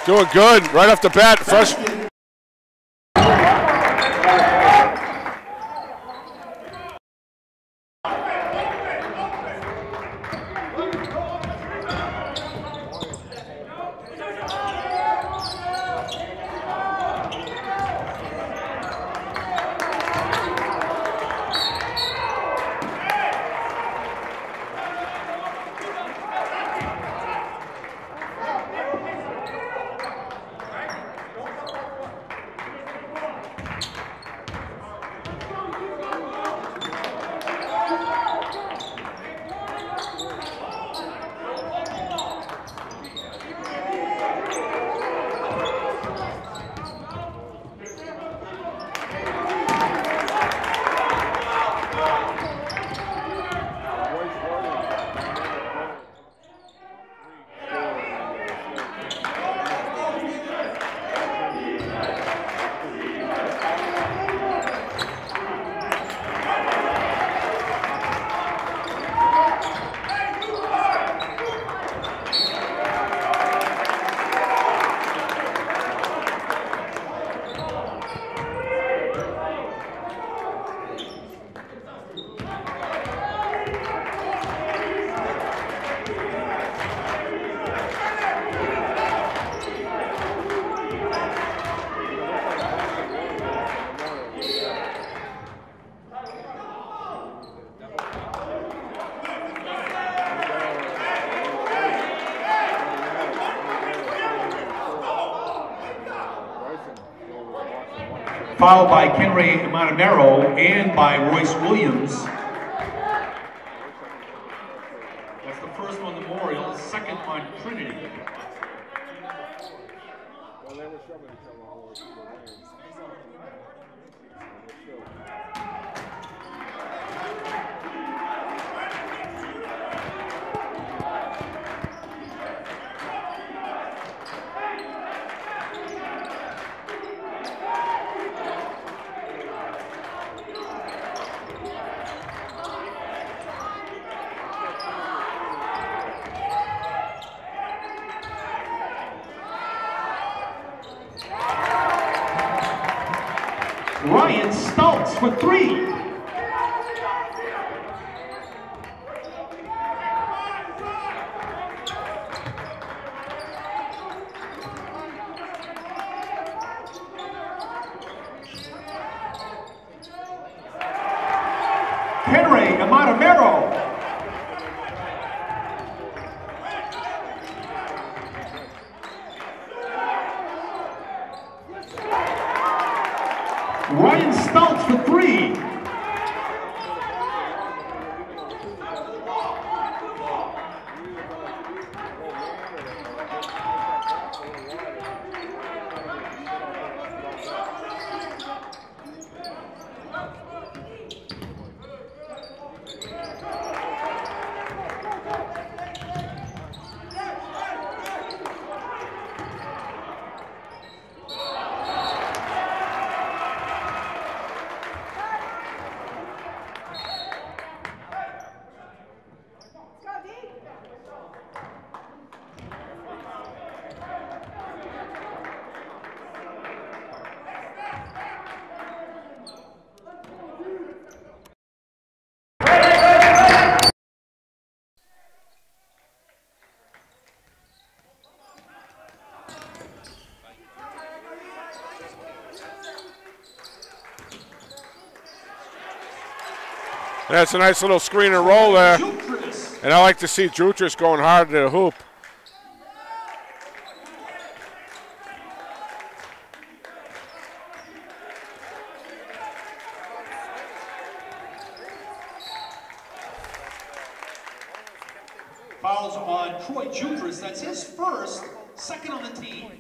Doing good right off the bat. Fresh. Fouled by Kenray Montemero and by Royce Williams. That's the first on Memorial, second on Trinity. Stoltz for three. Kenray Montemero. Stoltz for three. That's a nice little screen and roll there. And I like to see Jutras going hard to the hoop. Fouls on Troy Jutras. That's his first, second on the team.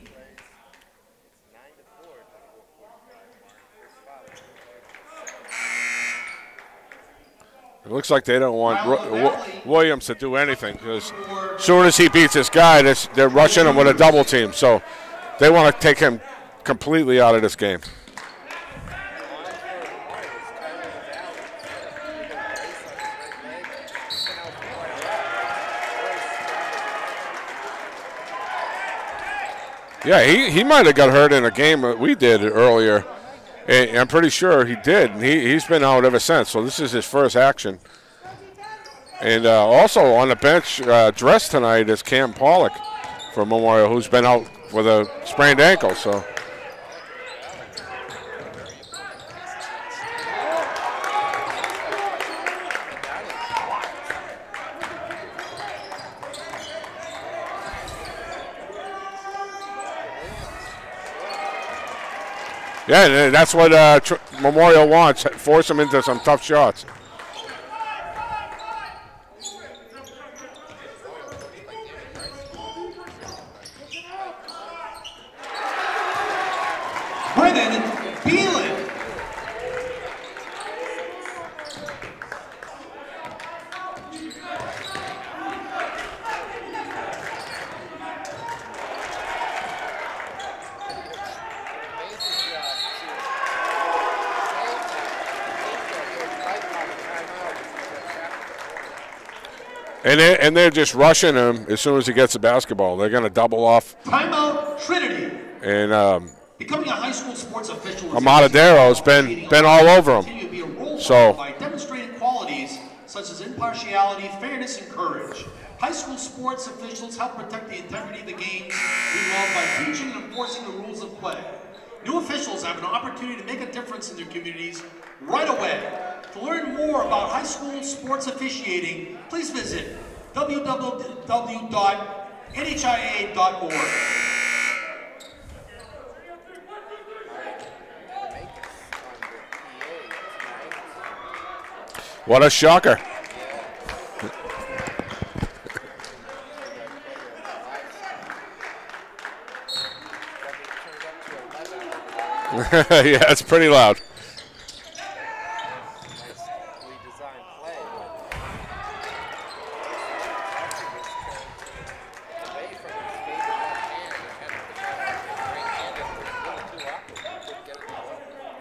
It looks like they don't want Williams to do anything because as soon as he beats this guy, they're rushing him with a double team. So they want to take him completely out of this game. Yeah, he might have got hurt in a game that we did earlier. I'm pretty sure he did. And he's been out ever since. So this is his first action. And also on the bench, dressed tonight is Cam Pollock from Memorial, who's been out with a sprained ankle. So. Yeah, that's what Memorial wants, force them into some tough shots. And they're just rushing him as soon as he gets the basketball. They're going to double off. Timeout, Trinity. And becoming a high school sports official Amadadero's been all over him. So by demonstrating qualities such as impartiality, fairness, and courage. High school sports officials help protect the integrity of the game we love by teaching and enforcing the rules of play. New officials have an opportunity to make a difference in their communities right away. To learn more about high school sports officiating, please visit www.nhia.org. What a shocker. Yeah, it's pretty loud.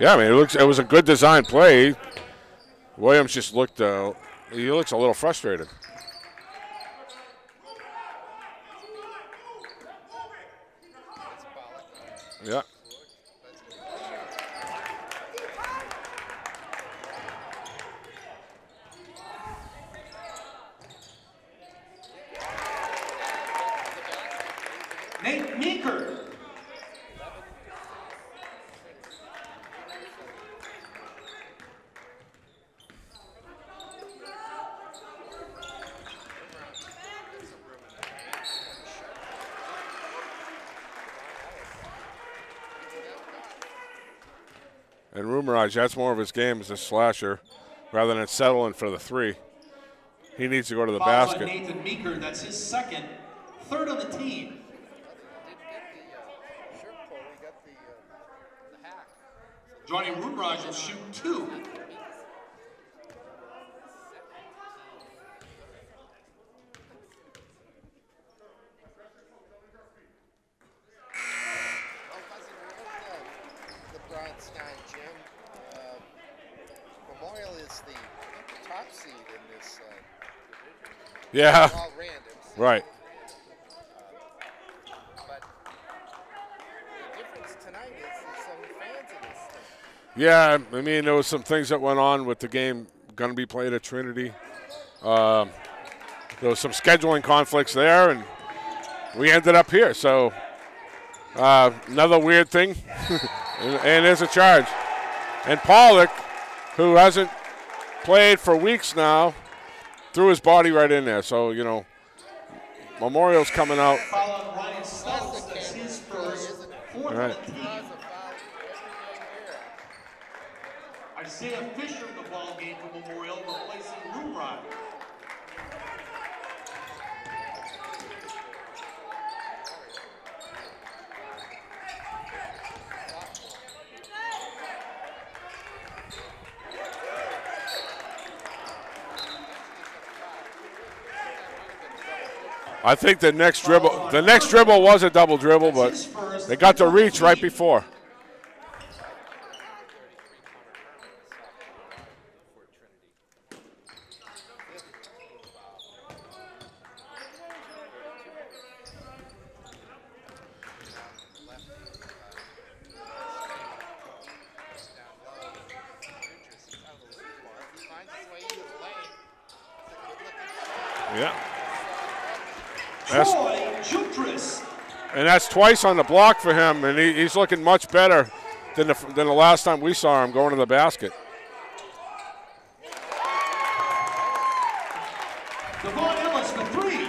Yeah, I mean, it was a good design play. Williams just looked, he looks a little frustrated. Yeah. Nate Meeker. And Rumerage, that's more of his game as a slasher rather than settling for the three. He needs to go to the basket. Nathan Meeker, that's his second, third on the team. Johnny Rumerage will shoot two. Memorial is the top seed in this. Yeah. All random. So, right. But the difference tonight is there's some fans in this thing. Yeah, I mean, there was some things that went on with the game going to be played at Trinity. There was some scheduling conflicts there, and we ended up here. So another weird thing, and there's a charge. And Pollock, who hasn't played for weeks now, threw his body right in there. So, you know, Memorial's coming out. Ryan Stoltz, that's his first, fourth on the team. Isaiah Fisher in the ball game for Memorial, replacing Rumrod. I think the next dribble was a double dribble, but they got the reach right before. Yeah. Troy Jutris. And that's twice on the block for him, and he's looking much better than the last time we saw him going to the basket. Devon Ellis for 3.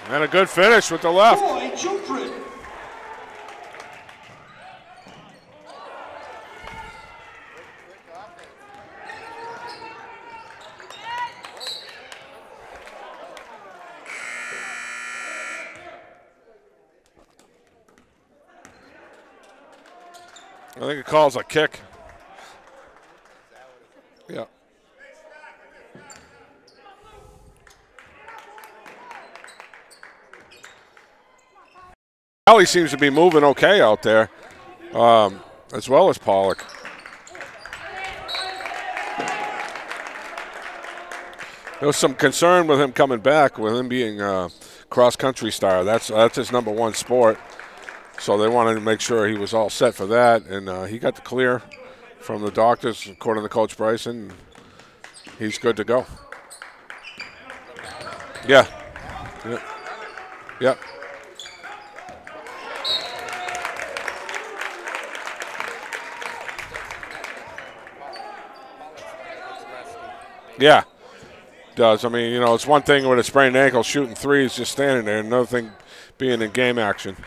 And a good finish with the left. Troy Jutris. I think it calls a kick. Yeah. Allie seems to be moving okay out there, as well as Pollock. There was some concern with him coming back, with him being a cross-country star. That's his #1 sport. So they wanted to make sure he was all set for that, and he got the clear from the doctors, according to Coach Bryson. He's good to go. Yeah. Yep. Yep. Yeah, does. I mean, you know, it's one thing with a sprained ankle shooting threes, just standing there. Another thing being in game action.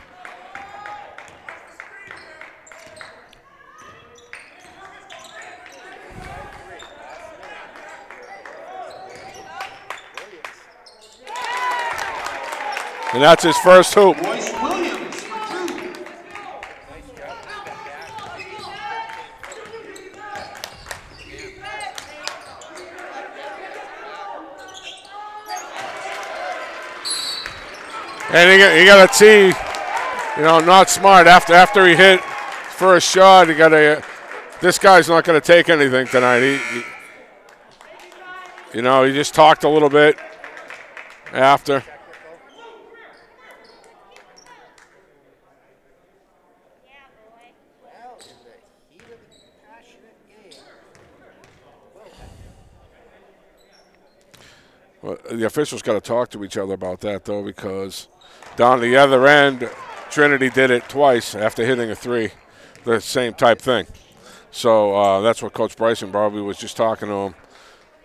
And that's his first hoop. Royce Williams for 2. And he got to see, you know, not smart. After he hit first shot, he got to. This guy's not going to take anything tonight. You know, he just talked a little bit after. Well, the officials got to talk to each other about that, though, because down the other end, Trinity did it twice after hitting a 3, the same type thing. So that's what Coach Bryson probably was just talking to him.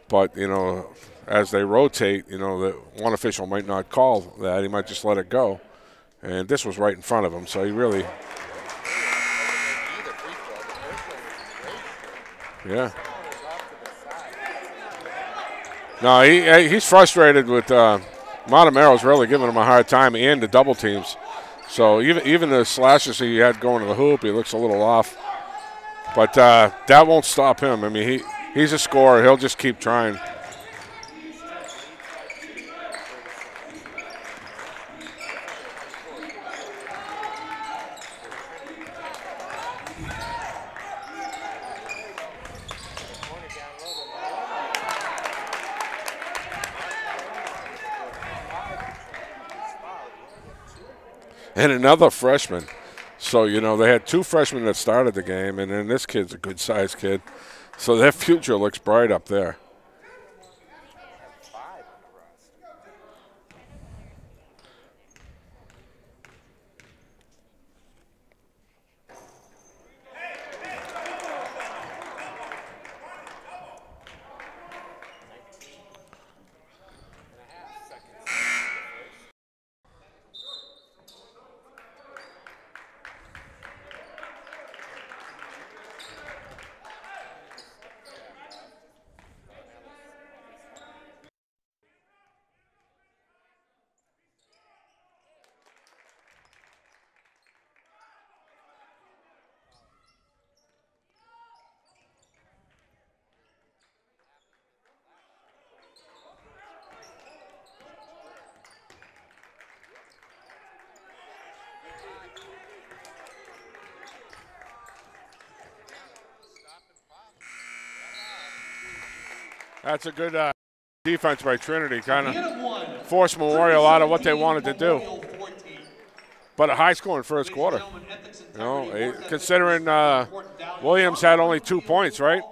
But, you know, as they rotate, you know, that one official might not call that. He might just let it go. And this was right in front of him, so he really. Yeah. No, he's frustrated with Montemaro's really giving him a hard time, and the double teams. So even the slashes he had going to the hoop, he looks a little off. But that won't stop him. I mean, he's a scorer. He'll just keep trying. And another freshman. So, you know, they had 2 freshmen that started the game, and then this kid's a good-sized kid. So their future looks bright up there. That's a good defense by Trinity. Kind of of forced Memorial out of what they wanted to do. But a high-scoring first quarter. You know, considering Williams had only 2 points, right?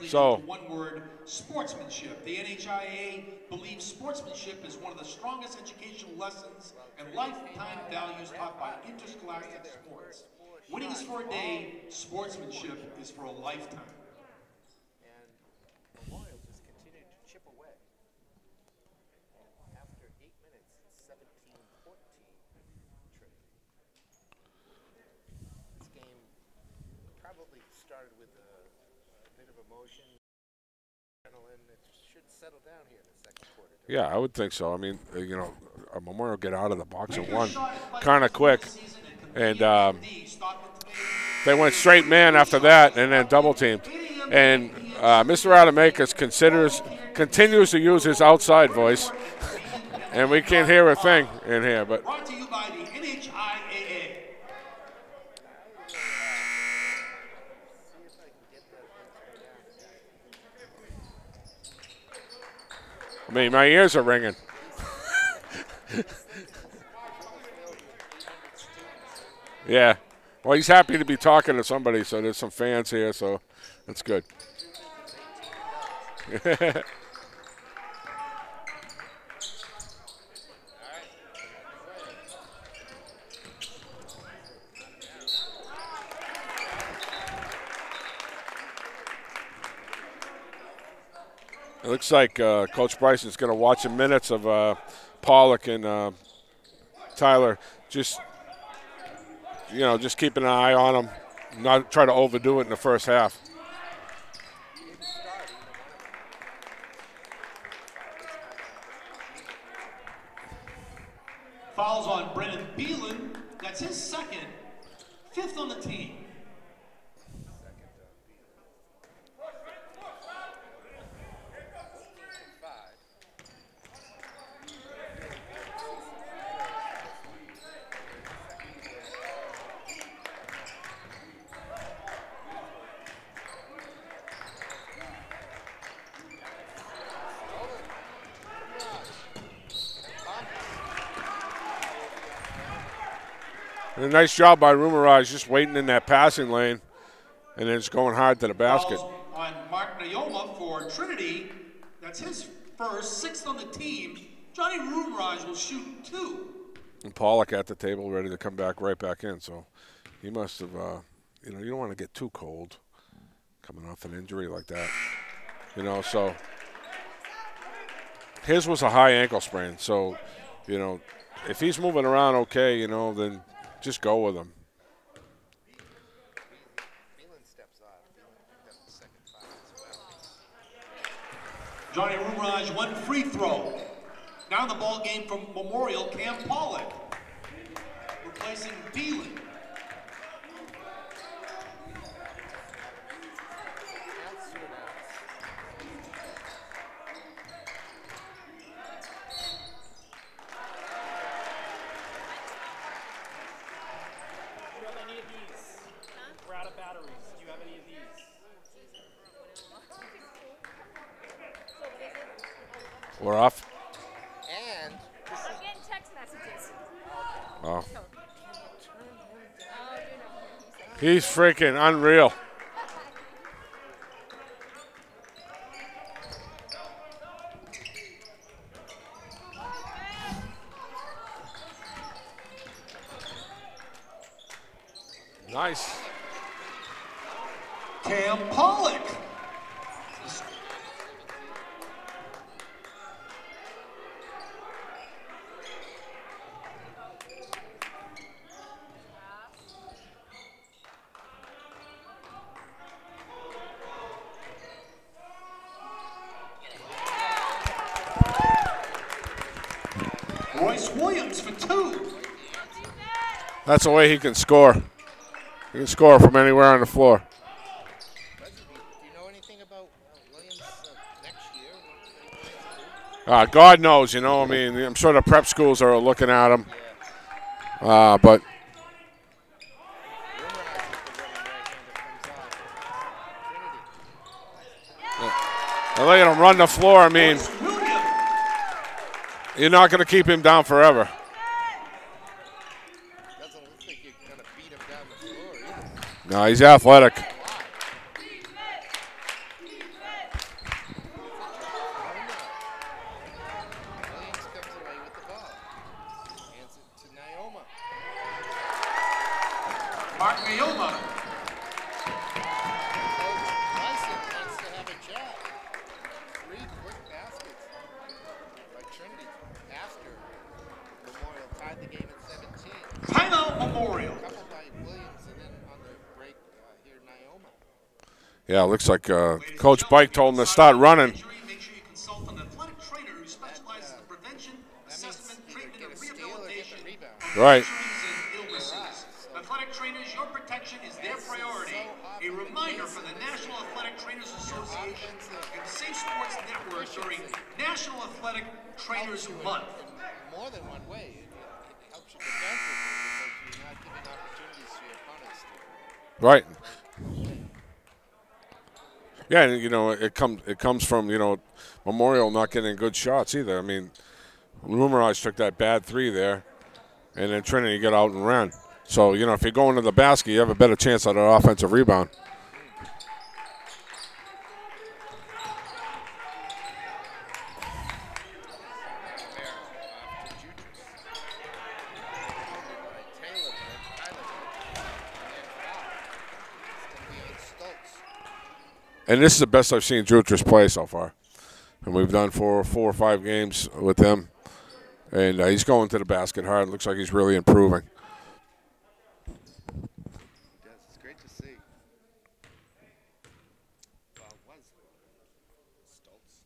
So. One word, sportsmanship. The NHIAA believes sportsmanship is one of the strongest educational lessons and lifetime values taught by interscholastic sports. Winning is for a day, sportsmanship is for a lifetime. And Memorial just continued to chip away. After 8 minutes, it's 17-14 Trinity. This game probably started with a bit of emotion, adrenaline. It should settle down here in the second quarter. Yeah, I would think so. I mean, you know, Memorial get out of the box and won kind of quick. And they went straight man after that and then double teamed. And Mr. Adamakis continues to use his outside voice. And we can't hear a thing in here. But Brought to you by the NHIAA. I mean, my ears are ringing. Yeah. Well, he's happy to be talking to somebody, so there's some fans here, so that's good. It looks like Coach Bryson's going to watch the minutes of Pollock and Tyler. Just keeping an eye on them, not try to overdo it in the first half. Fouls on Brennan Beelan. That's his second, 5th on the team. A nice job by Rumeraj, just waiting in that passing lane, and then just going hard to the basket. Fouls on Mark Nayola for Trinity. That's his first, 6th on the team. Johnny Rumeraj will shoot 2. And Pollock at the table, ready to come back right back in. So he must have, you don't want to get too cold coming off an injury like that. So his was a high ankle sprain. So, if he's moving around okay, then just go with him. Johnny Rumeraj, 1 free throw. Now in the ball game from Memorial, Cam Pollock, replacing Beelan. We're off. And I'm getting text messages. Oh. He's freaking unreal. Nice. Cam Pollock. Williams for 2. That's the way he can score. He can score from anywhere on the floor. do you know anything about Williams next year? God knows, I mean, I'm sure the prep schools are looking at him. But They're letting him run the floor. I mean, William. you're not going to keep him down forever. Doesn't look like you're going to beat him down the floor either. No, he's athletic. Williams comes away with the ball. Hands it to Naoma. Mark Naoma. Bryson wants to have a chat. 3 quick baskets by Trinity after Memorial tied the game at 17. Timeout Memorial. A couple by Williams, and then on the break here, Naoma. Yeah, it looks like Coach Bike told him to start running. Make sure you consult an athletic trainer who specializes in prevention, assessment, treatment, and rehabilitation of Right. injuries and illnesses. Athletic trainers, your protection is their priority. A reminder for the National Athletic Trainers Association and Safe Sports Network during National Athletic Trainers Month. More than one way. It helps you defensively because you're not giving opportunities to your opponents to. Right. Yeah, and, you know, it comes from, you know, Memorial not getting good shots either. I mean, Lumerage took that bad 3 there, and then Trinity got out and ran. So, you know, if you go into the basket, you have a better chance at an offensive rebound. And this is the best I've seen Jutras play so far. And we've done 4 or 5 games with him. And he's going to the basket hard. Looks like he's really improving. Yes, it's great to see. Was Stoltz.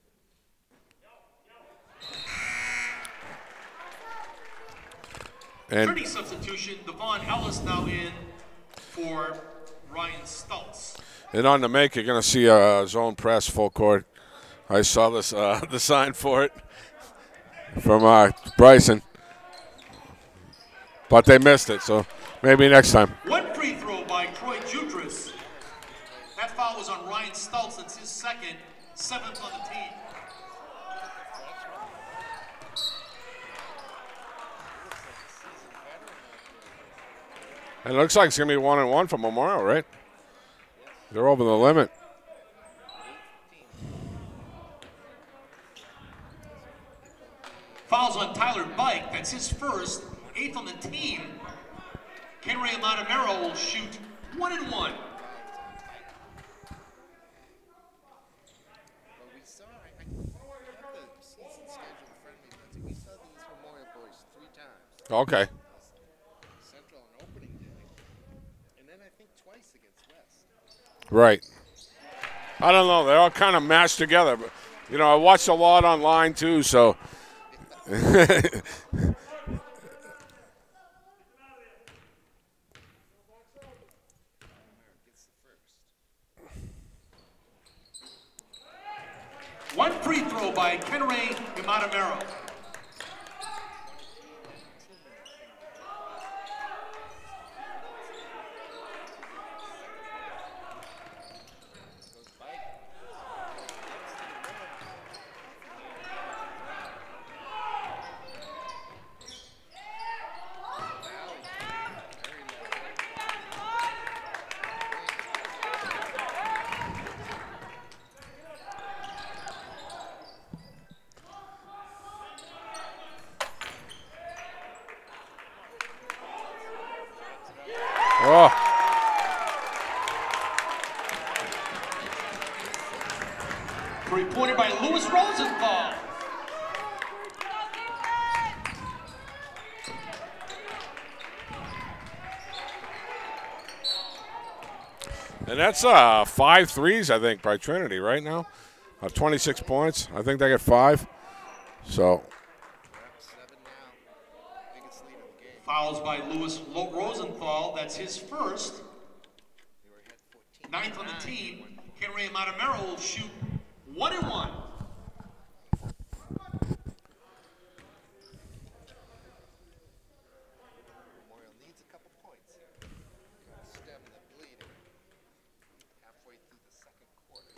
And 30 substitution, Devon Ellis now in for Ryan Stoltz. And on the make, you're going to see a zone press full court. I saw this the sign for it from Bryson, but they missed it. So maybe next time. 1 free throw by Troy Jutras. That foul was on Ryan Stoltz. That's his second, 7th on the team. And it looks like it's going to be 1-1 for Memorial, right? They're over the limit. Fouls on Tyler Bike. That's his first, 8th on the team. Kenray Montemero will shoot 1 and 1. Well, we saw, I have the season schedule in front of me, Lindsay. We saw these Memorial boys 3 times. Okay. Central on opening day. And then I think twice against West. Right. I don't know. They're all kind of mashed together. But, you know, I watched a lot online, too, so. One free throw by Kenray Montemero. Oh. Three-pointer by Lewis Rosenthal. And that's 5 threes, I think, by Trinity right now. 26 points. I think they got 5. So. 7 now. Biggest lead of the game. Fouls by Lewis Rosenthal. That's his first. They were ahead 14. 9th on the team. Kenray Montemero will shoot 1 and 1. Memorial needs a couple points. Stem the bleeding. Halfway through the second quarter.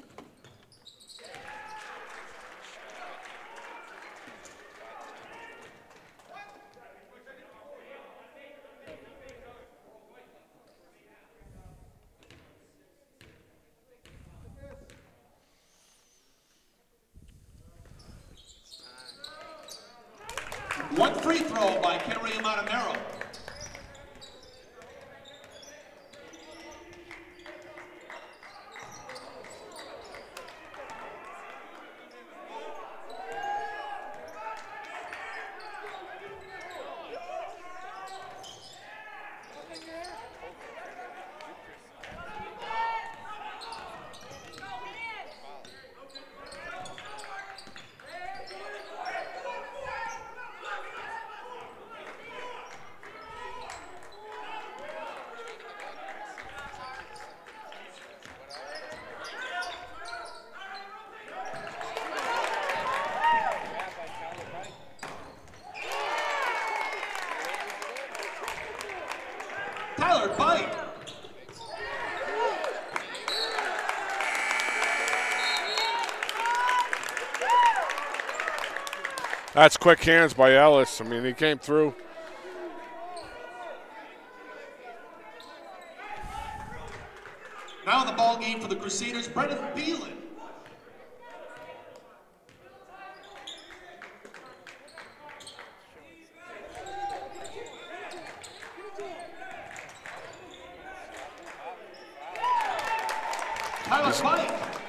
free throw by Henry Montemero. That's quick hands by Ellis. I mean, he came through. Now the ball game for the Crusaders, Brendan Beelan.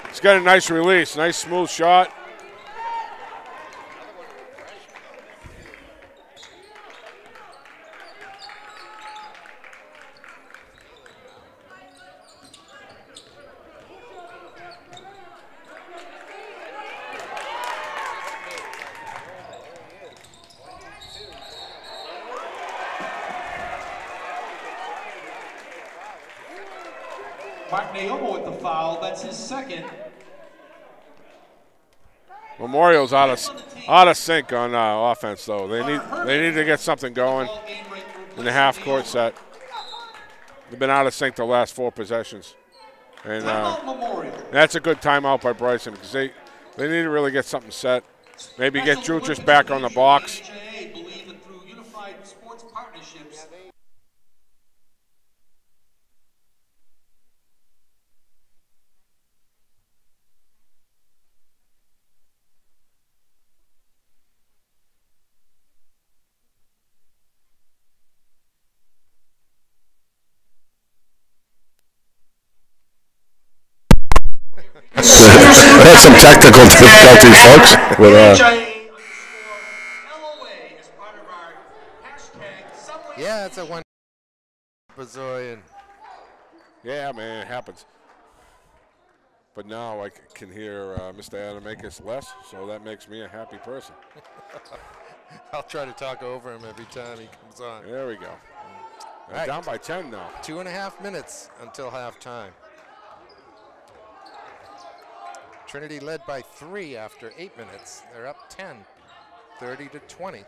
He's got a nice release, nice smooth shot. With the foul, that's his second. Memorial's out of sync on offense, though. They need to get something going in the half court set. They've been out of sync the last 4 possessions, and that's a good timeout by Bryson because they need to really get something set. Maybe get Jutras back on the box. Had some technical difficulties, folks. But, yeah, it's a one. Bazoyan. Yeah, man, it happens. But now I can hear Mr. Adamakis less, so that makes me a happy person. I'll try to talk over him every time he comes on. There we go. Right. Down by 10 now. 2.5 minutes until halftime. Trinity led by 3 after 8 minutes. They're up 10, 30-20.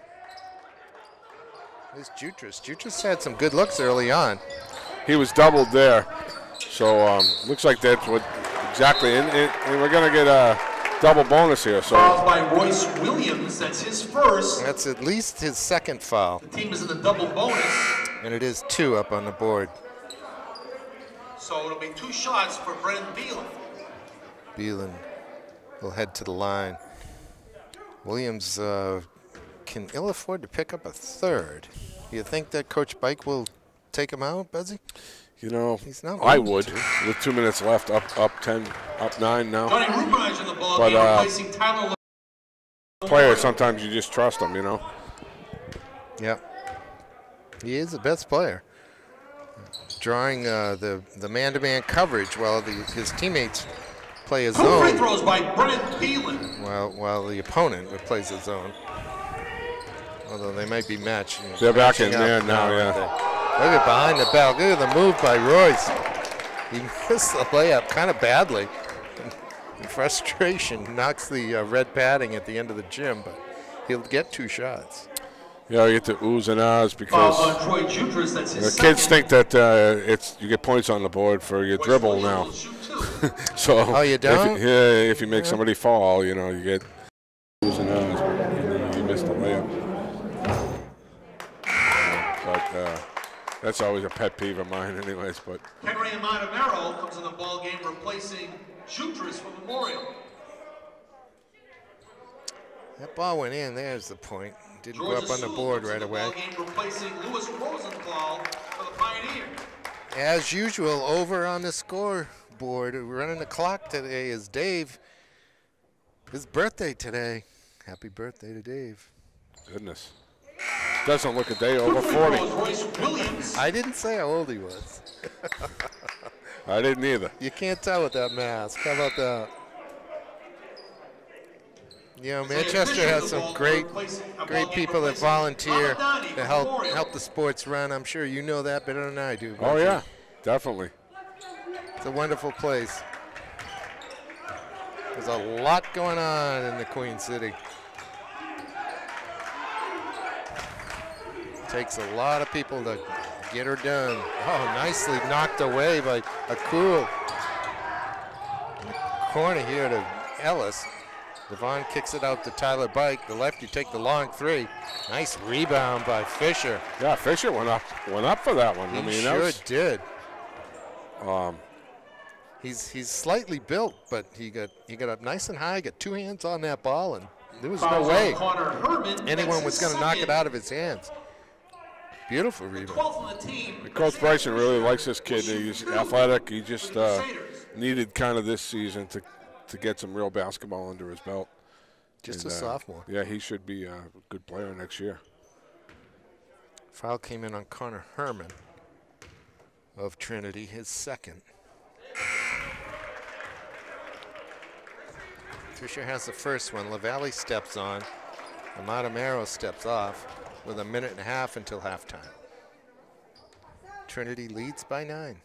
There's Jutras. Jutras had some good looks early on. He was doubled there. So looks like that's what exactly. And we're going to get a double bonus here. So by Royce Williams, that's his first. That's at least his second foul. The team is in the double bonus. And it is 2 up on the board. So it'll be 2 shots for Brendan Beelan. Beelan will head to the line. Williams can ill afford to pick up a third. You think that Coach Bike will take him out, Bezzy? You know, he's not I would. With 2 minutes left, up 10, up 9 now. Johnny Rubinage in the ball game, replacing Tyler. Player, sometimes you just trust him, you know. Yeah, he is the best player. Drawing the man-to-man coverage while his teammates play a zone. Free throws by Brendan Beelan. While the opponent plays a zone. Although they might be matched. They're back in there now, yeah. Look at behind the bell. Look at the move by Royce. He missed the layup kind of badly. In frustration, knocks the red padding at the end of the gym, but he'll get 2 shots. Yeah, you get the oohs and ahs because Troy Jutras, that's his the kids think that you get points on the board for your dribble now. So oh, you don't? If you make somebody fall, you know, you get oohs and ahs. You missed the layup. But that's always a pet peeve of mine anyways. But Henry Montemero comes in the ball game replacing Jutras for Memorial. That ball went in. There's the point. didn't go up on the board right away. Replacing Lewis Rosenthal for the Pioneers. As usual, over on the scoreboard, running the clock today is Dave. His birthday today. Happy birthday to Dave. Goodness. Doesn't look a day over 40. I didn't say how old he was. I didn't either. You can't tell with that mask. How about that? You know, Manchester has some great people that volunteer to help the sports run. I'm sure you know that better than I do. Oh, yeah, definitely. It's a wonderful place. There's a lot going on in the Queen City. Takes a lot of people to get her done. Oh, nicely knocked away by Akul. Corner here to Ellis. Devon kicks it out to Tyler Bike. The lefty take the long three. Nice rebound by Fisher. Yeah, Fisher went up for that one. He sure did. He's slightly built, but he got up nice and high, got two hands on that ball, and there was no way anyone was going to knock it out of his hands. Beautiful rebound. Coach Bryson really likes this kid. He's athletic. He just needed kind of this season to get some real basketball under his belt. Just a sophomore. Yeah, he should be a good player next year. Foul came in on Connor Herman of Trinity, his second. Fisher has the first one. LaValle steps on. Amatamero steps off with 1.5 minutes until halftime. Trinity leads by 9.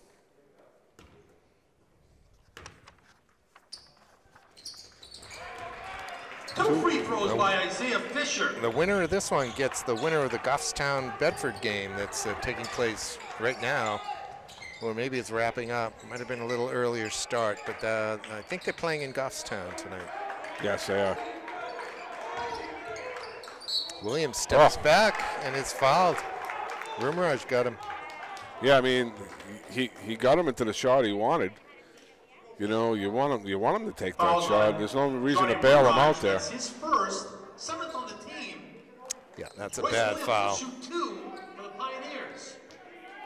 Two free throws by Isaiah Fisher. The winner of this one gets the winner of the Goffstown-Bedford game that's taking place right now. Or maybe it's wrapping up. Might have been a little earlier start, but I think they're playing in Goffstown tonight. Yes, they are. Williams steps back and is fouled. Rumraj got him. Yeah, I mean, he got him into the shot he wanted. You know, you want him to take that shot. There's no reason to bail him out there. His first, 7th on the team. Yeah, that's a bad foul. Shoot 2 for the Pioneers.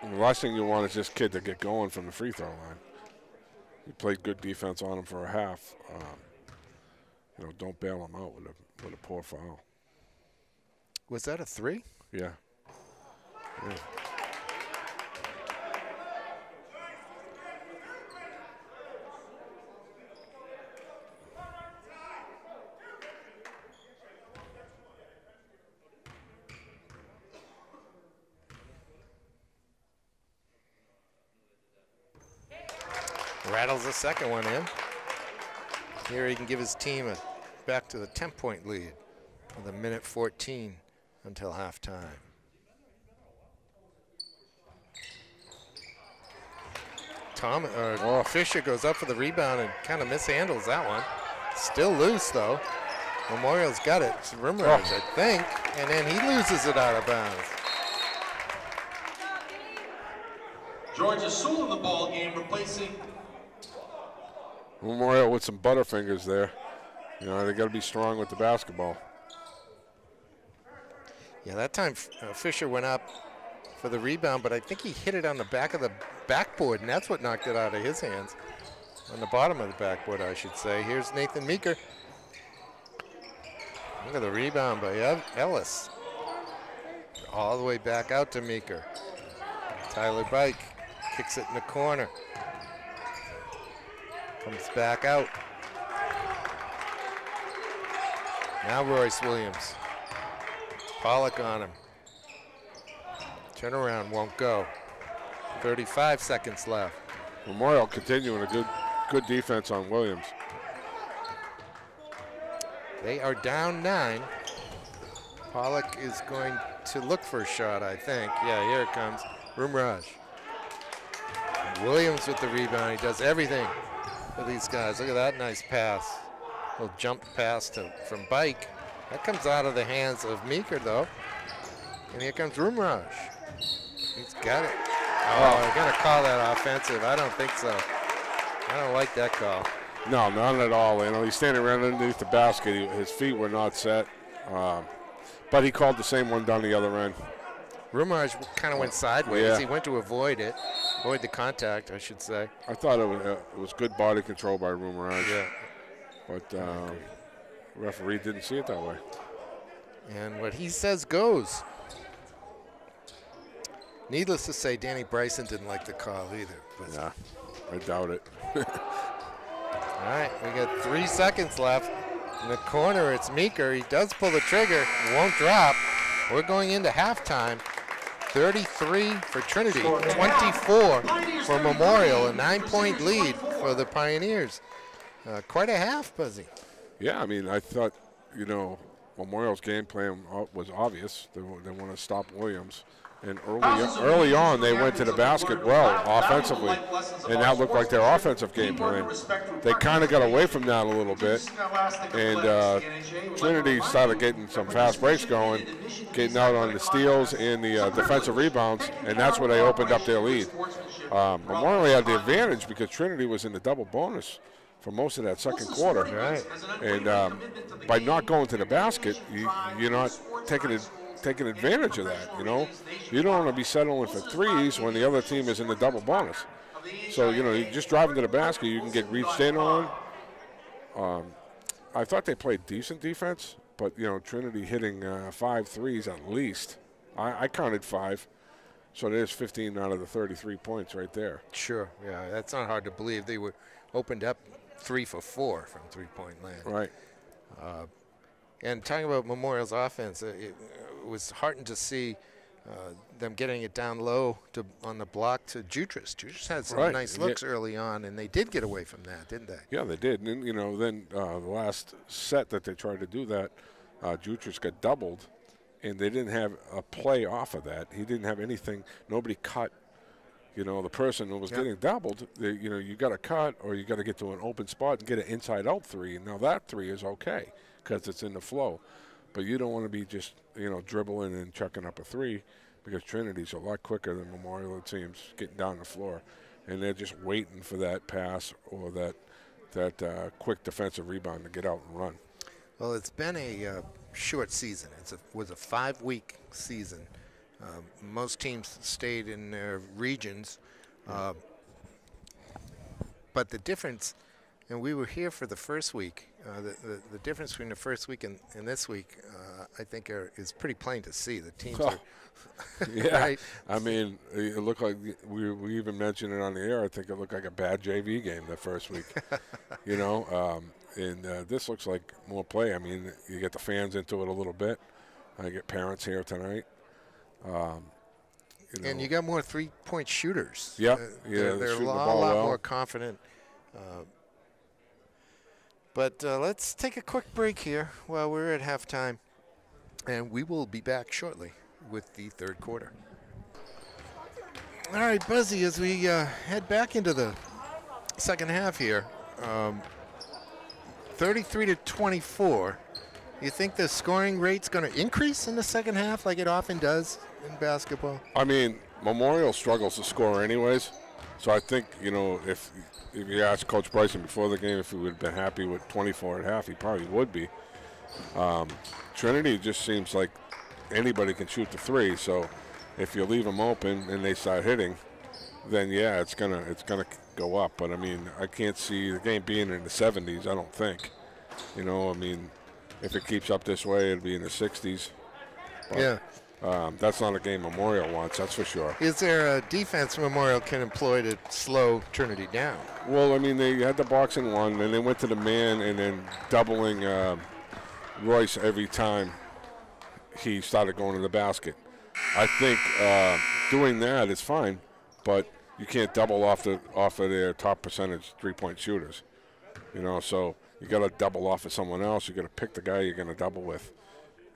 And the last thing you want is this kid to get going from the free throw line. He played good defense on him for a half. You know, don't bail him out with a poor foul. Was that a 3? Yeah. Rattles the second one in. Here he can give his team back to the 10-point lead with 1 minute 14 until halftime. Fisher goes up for the rebound and kind of mishandles that one. Still loose though. Memorial's got it. It's Rumraj, I think, and then he loses it out of bounds. Georgia Sewell in the ball game, replacing Memorial with some butterfingers there. You know, they got to be strong with the basketball. Yeah, that time Fisher went up for the rebound, but I think he hit it on the back of the backboard, and that's what knocked it out of his hands. On the bottom of the backboard, I should say. Here's Nathan Meeker. Look at the rebound by Ellis. All the way back out to Meeker. Tyler Bike kicks it in the corner. Comes back out. Now Royce Williams. Pollock on him. Turnaround won't go. 35 seconds left. Memorial continuing a good defense on Williams. They are down 9. Pollock is going to look for a shot, I think. Yeah, here it comes. Rumraj. Williams with the rebound. He does everything for these guys. Look at that nice pass. Little jump pass from Bike. That comes out of the hands of Meeker, though. And here comes Rumraj. He's got it. Oh, they're going to call that offensive. I don't think so. I don't like that call. No, not at all. You know, he's standing right underneath the basket. His feet were not set. But he called the same one down the other end. Rumage kind of went sideways. Yeah. He went to avoid the contact, I should say. I thought it was good body control by Rumage. Yeah. But referee didn't see it that way. And what he says goes. Needless to say, Danny Bryson didn't like the call either. Yeah, I doubt it. All right, we got 3 seconds left. In the corner, it's Meeker. He does pull the trigger. Won't drop. We're going into halftime. 33 for Trinity, 24 for Memorial. A 9-point lead for the Pioneers. Quite a half, Buzzy. Yeah, I mean, I thought, Memorial's game plan was obvious. They want to stop Williams. And early on, they went to the basket well offensively, and that looked like their offensive game plan. They kind of got away from that a little bit, and Trinity started getting some fast breaks going, getting out on the steals and the defensive rebounds, and that's where they opened up their lead. Memorial had the advantage because Trinity was in the double bonus for most of that second quarter. Right. And by not going to the basket, you're not taking advantage of that, You don't want to be settling for threes when the other team is in the double bonus. So, you just driving to the basket, you can get reached in on. I thought they played decent defense, but, Trinity hitting 5 threes at least. I counted 5. So there's 15 out of the 33 points right there. Sure, yeah, that's not hard to believe. They were opened up 3 for 4 from three-point land. Right. And talking about Memorial's offense, it was heartening to see them getting it down low on the block to Jutras. Jutras had some nice looks early on, and they did get away from that, didn't they? Yeah, they did. And, then the last set that they tried to do that, Jutras got doubled, and they didn't have a play off of that. He didn't have anything. Nobody cut. The person who was getting doubled, you got to cut or you got to get to an open spot and get an inside-out 3. Now that 3 is okay because it's in the flow. But you don't want to be just, dribbling and chucking up a 3 because Trinity's a lot quicker than Memorial, it seems, getting down the floor. And they're just waiting for that pass or that quick defensive rebound to get out and run. Well, it's been a short season. It was a 5-week season. Most teams stayed in their regions. But the difference, and we were here for the first week, the difference between the first week and this week, I think, is pretty plain to see. The teams are yeah. right? I mean, it looked like we even mentioned it on the air. I think it looked like a bad JV game the first week. And this looks like more play. I mean, you get the fans into it a little bit. I get parents here tonight. And you got more 3-point shooters. Yeah, they're a lot more confident. But let's take a quick break here while we're at halftime, and we will be back shortly with the third quarter. All right, Buzzy, as we head back into the second half here, 33-24. You think the scoring rate's going to increase in the second half like it often does in basketball? I mean, Memorial struggles to score anyways. So I think, if you asked Coach Bryson before the game if he would have been happy with 24 at half, he probably would be. Trinity just seems like anybody can shoot the 3. So if you leave them open and they start hitting, then, yeah, it's gonna go up. But, I mean, I can't see the game being in the 70s, I don't think. If it keeps up this way, it'll be in the 60s. But, yeah. That's not a game Memorial wants, that's for sure. Is there a defense Memorial can employ to slow Trinity down? Well, I mean, they had the box in 1, and they went to the man and then doubling Royce every time he started going to the basket. I think doing that is fine, but you can't double off of their top percentage 3-point shooters. So you got to double off of someone else. You got to pick the guy you're going to double with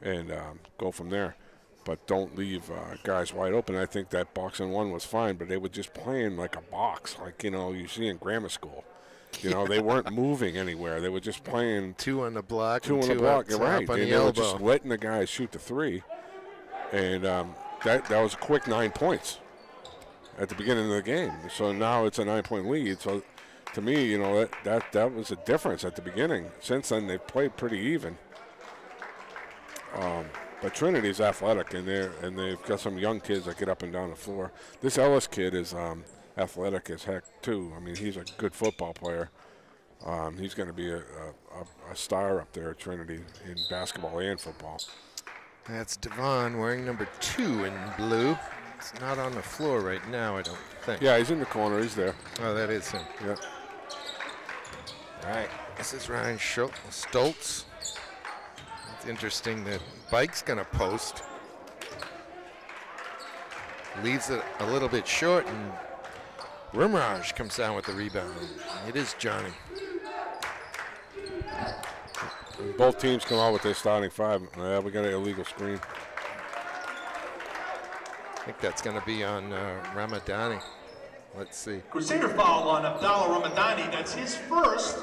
and go from there. But don't leave guys wide open. I think that box and 1 was fine, but they were just playing like a box, like, you see in grammar school. They weren't moving anywhere. They were just playing 2 on the block, 2 on the block, right? On and the they elbow. were just letting the guys shoot the 3. And that was a quick 9 points at the beginning of the game. So now it's a 9-point lead. So to me, that was a difference at the beginning. Since then, they've played pretty even. But Trinity's athletic, and they've got some young kids that get up and down the floor. This Ellis kid is athletic as heck too. I mean, he's a good football player. He's going to be a star up there at Trinity in basketball and football. That's Devon wearing number 2 in blue. It's not on the floor right now, I don't think. Yeah, he's in the corner. He's there. Oh, that is him. Yeah. All right, this is Ryan Stoltz. It's interesting that Bike's going to post. Leaves it a little bit short, and Rumraj comes down with the rebound. It is Johnny. Both teams come out with their starting 5. We got an illegal screen. I think that's going to be on Ramadani. Let's see. Crusader foul on Abdallah Ramadani. That's his first.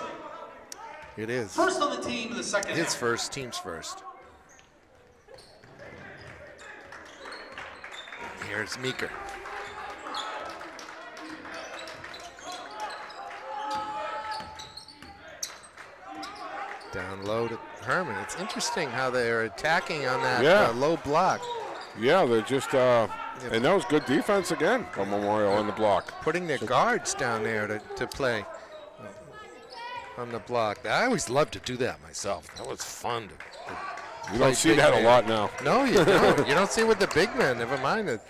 It is. First on the team in the second half. His first, team's first. Here's Meeker. Down low to Herman. It's interesting how they're attacking on that low block. Yeah, they're just, and that was good defense again from Memorial on the block. Putting their guards down there to play on the block. I always loved to do that myself. That was fun. You don't see that a lot now. No, you don't. You don't see it with the big men, never mind the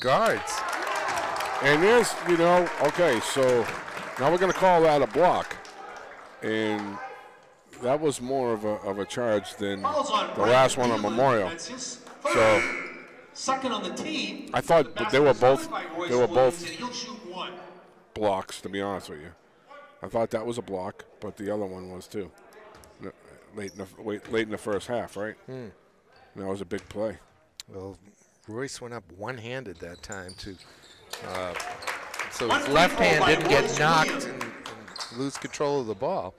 guards. And there's, okay, so now we're going to call that a block. And that was more of a charge than the last one on Memorial. So second on the team. I thought they were both blocks, to be honest with you. I thought that was a block, but the other one was too. Late in the first half, right? That was a big play. Well, Royce went up one-handed that time too. So his left hand didn't get knocked and lose control of the ball.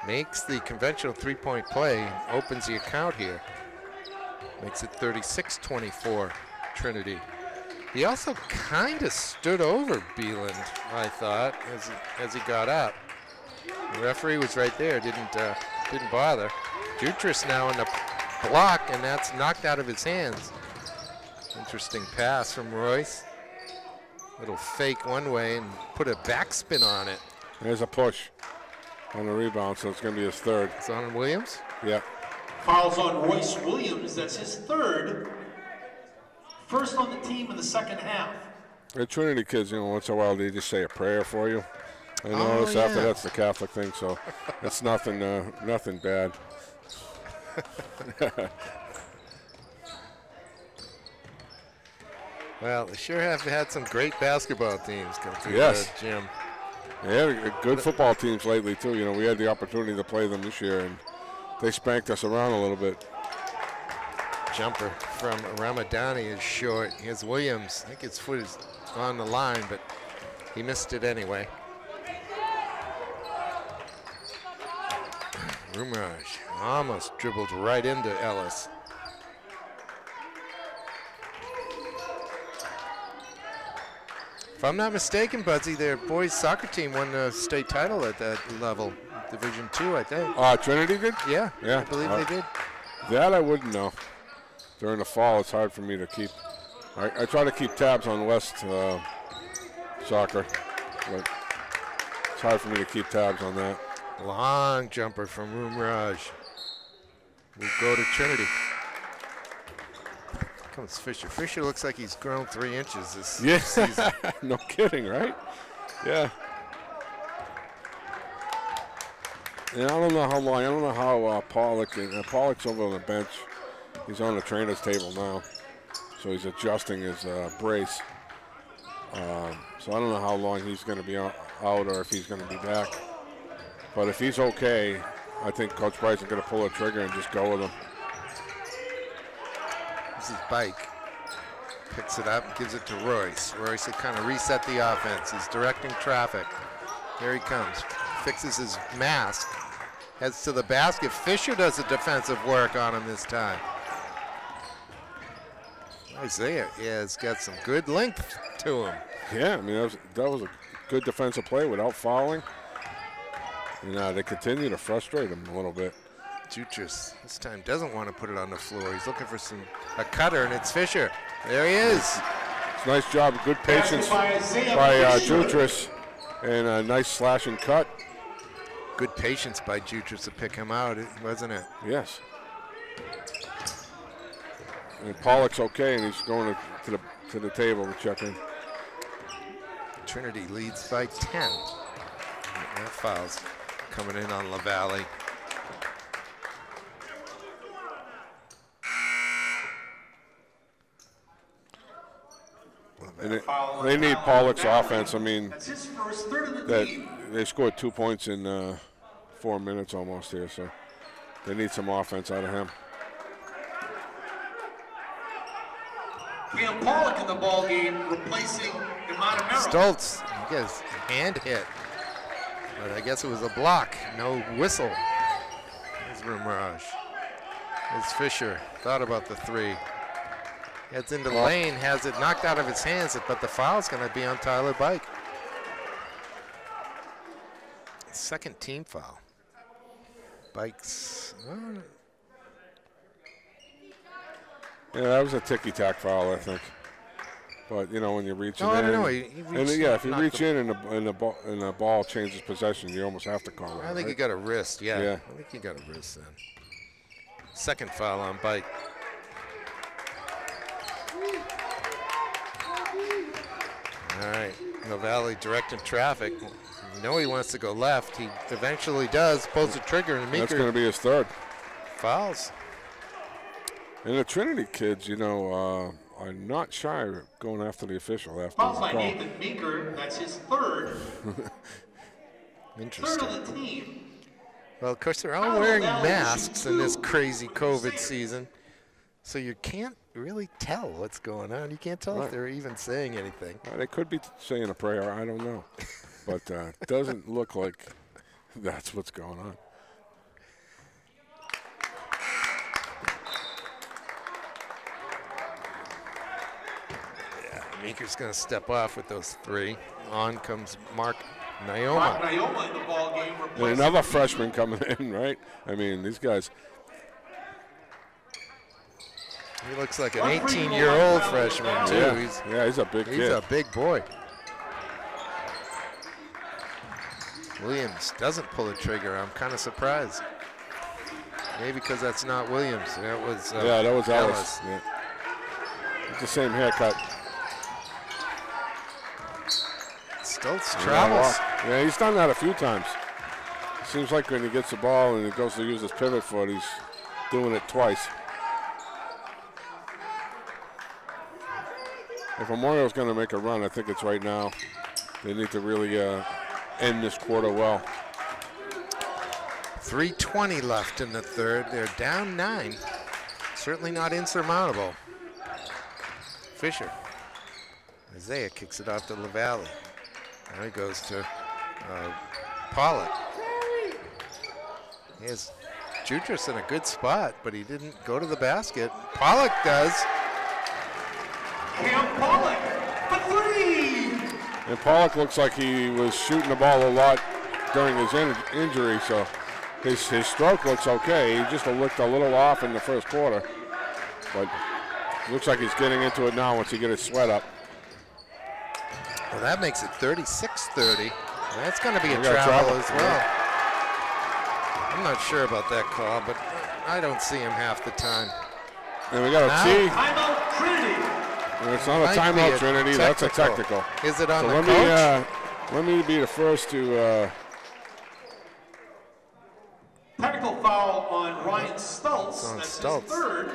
Makes the conventional three-point play, opens the account here. Makes it 36-24, Trinity. He also kind of stood over Beeland, I thought, as he got up. The referee was right there, didn't bother. Jutras now in the block, and that's knocked out of his hands. Interesting pass from Royce. Little fake one way and put a backspin on it. There's a push on the rebound, so it's going to be his third. It's on Williams? Yeah. Fouls on Royce Williams. That's his third. First on the team in the second half. The Trinity kids, once in a while they just say a prayer for you. I notice after that's the Catholic thing, so it's nothing bad. Well, they sure have had some great basketball teams come through Yes. the gym. Yeah, good football teams lately, too. We had the opportunity to play them this year, and they spanked us around a little bit. Jumper from Ramadani is short. Here's Williams. I think his foot is on the line, but he missed it anyway. Rumraj almost dribbled right into Ellis. If I'm not mistaken, Budsy, their boys soccer team won the state title at that level, Division II, I think. Trinity did? Yeah, Yeah. I believe they did. That I wouldn't know. During the fall, it's hard for me to keep. I try to keep tabs on West soccer, but it's hard for me to keep tabs on that. Long jumper from Rumraj. We'll go to Trinity. Comes Fisher. Fisher looks like he's grown 3 inches this season. No kidding, right? Yeah. And I don't know how long. I don't know how Pollock's over on the bench. He's on the trainer's table now, so he's adjusting his brace. So I don't know how long he's going to be out or if he's going to be back. But if he's okay, I think Coach Price is going to pull the trigger and just go with him. This is Bike. Picks it up and gives it to Royce. Royce will kind of reset the offense. He's directing traffic. Here he comes. Fixes his mask. Heads to the basket. Fisher does the defensive work on him this time. Isaiah has got some good length to him. Yeah, I mean, that was a good defensive play without fouling. And they continue to frustrate him a little bit. Jutras this time doesn't want to put it on the floor. He's looking for a cutter, and it's Fisher. There he is. It's a nice job, good patience by Jutras, and a nice slash and cut. Good patience by Jutras to pick him out, wasn't it? Yes. And Pollock's okay, and he's going to the table to check in. Trinity leads by 10. That foul's coming in on LaValle. And they need Pollock's offense. I mean, they scored 2 points in 4 minutes almost here, so they need some offense out of him. Cam Pollock in the ball game, replacing Montemero. Stoltz, he gets hand hit, but I guess it was a block. No whistle. There's Rumraj. It's Fisher. Thought about the three. Heads into the lane, has it knocked out of his hands, but the foul's going to be on Tyler Bike. Second team foul. Bike's. Yeah, that was a ticky-tack foul, I think. But you know, when you reach in, if you reach in and the ball changes possession, you almost have to call it. I think he got a wrist. Yeah, I think he got a wrist then. Second foul on Bike. All right, LaValle directing traffic. You know he wants to go left. He eventually does. Pulls the trigger, and that's going to be his third. Fouls. And the Trinity kids, you know, are not shy of going after the official after Fouls by Nathan Meeker. That's his third. Interesting. Third of the team. Well, of course, they're all wearing masks in this crazy COVID season, so you can't really tell what's going on. You can't tell if they're even saying anything. They could be saying a prayer. I don't know. But it doesn't look like that's what's going on. Meeker's going to step off with those three. On comes Mark Nyoma. Mark Nyoma in the ball game. And another freshman coming in, right? I mean, these guys. He looks like an 18-year-old freshman, too. Yeah, he's a big kid. He's a big boy. Williams doesn't pull the trigger. I'm kind of surprised. Maybe because that's not Williams. That was that was Ellis. Yeah. It's the same haircut. Stoltz travels. Yeah, he's done that a few times. It seems like when he gets the ball and he goes to use his pivot foot, he's doing it twice. If Memorial's going to make a run, I think it's right now. They need to really end this quarter well. 3:20 left in the third. They're down 9. Certainly not insurmountable. Fisher. Isaiah kicks it off to LaValle. Now he goes to Pollock. Here's Jutras in a good spot, but he didn't go to the basket. Pollock does. Cam Pollock for three. And Pollock looks like he was shooting the ball a lot during his injury, so his stroke looks okay. He just looked a little off in the first quarter, but looks like he's getting into it now once he gets his sweat up. Well, that makes it 36-30. That's going to be a travel as well. I'm not sure about that call, but I don't see him half the time. And we got a T. Timeout Trinity. And it's not a timeout, Trinity. That's a technical. Is it on the coach? Let me be the first to. Technical foul on Ryan Stoltz. That's his third.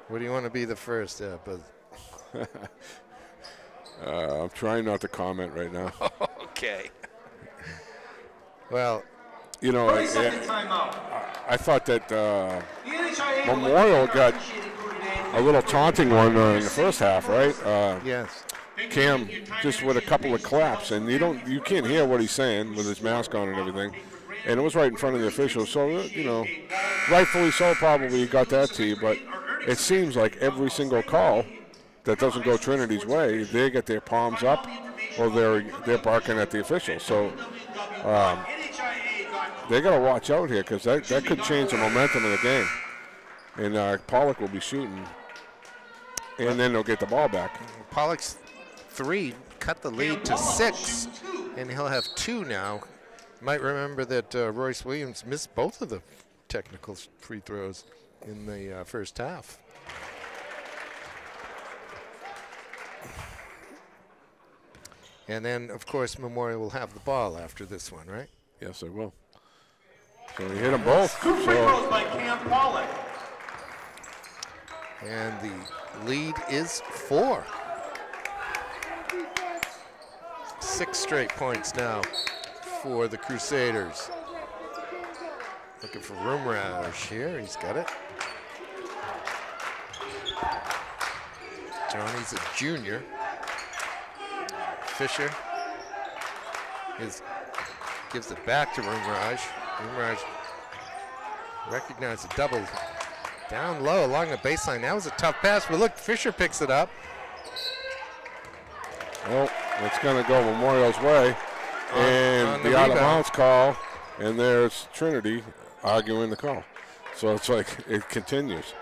What do you want to be the first? But I'm trying not to comment right now. Okay. Well, you know, I thought that Memorial got a little taunting one in the first half, right? Yes. Cam just with a couple of claps, and you can't hear what he's saying with his mask on and everything. And it was right in front of the officials, so you know, rightfully so, probably he got that to you. But it seems like every single call that doesn't go Trinity's way, they get their palms up, or they're barking at the officials. So they got to watch out here because that could change the momentum of the game. And Pollock will be shooting, and then they'll get the ball back. Pollock's 3 cut the lead to 6, and he'll have 2 now. You might remember that Royce Williams missed both of the technical free throws in the first half. And then, of course, Memorial will have the ball after this one, right? Yes, they will. So he hit them both. 2 free throws by Cam Pollock. And the lead is 4. 6 straight points now for the Crusaders. Looking for Rumraj here. He's got it. Johnny's a junior. Fisher gives it back to Rumraj. Rumraj recognized a double down low along the baseline. That was a tough pass, but look, Fisher picks it up. Well, it's going to go Memorial's way. And the out of bounds call, and there's Trinity arguing the call. So it's like it continues.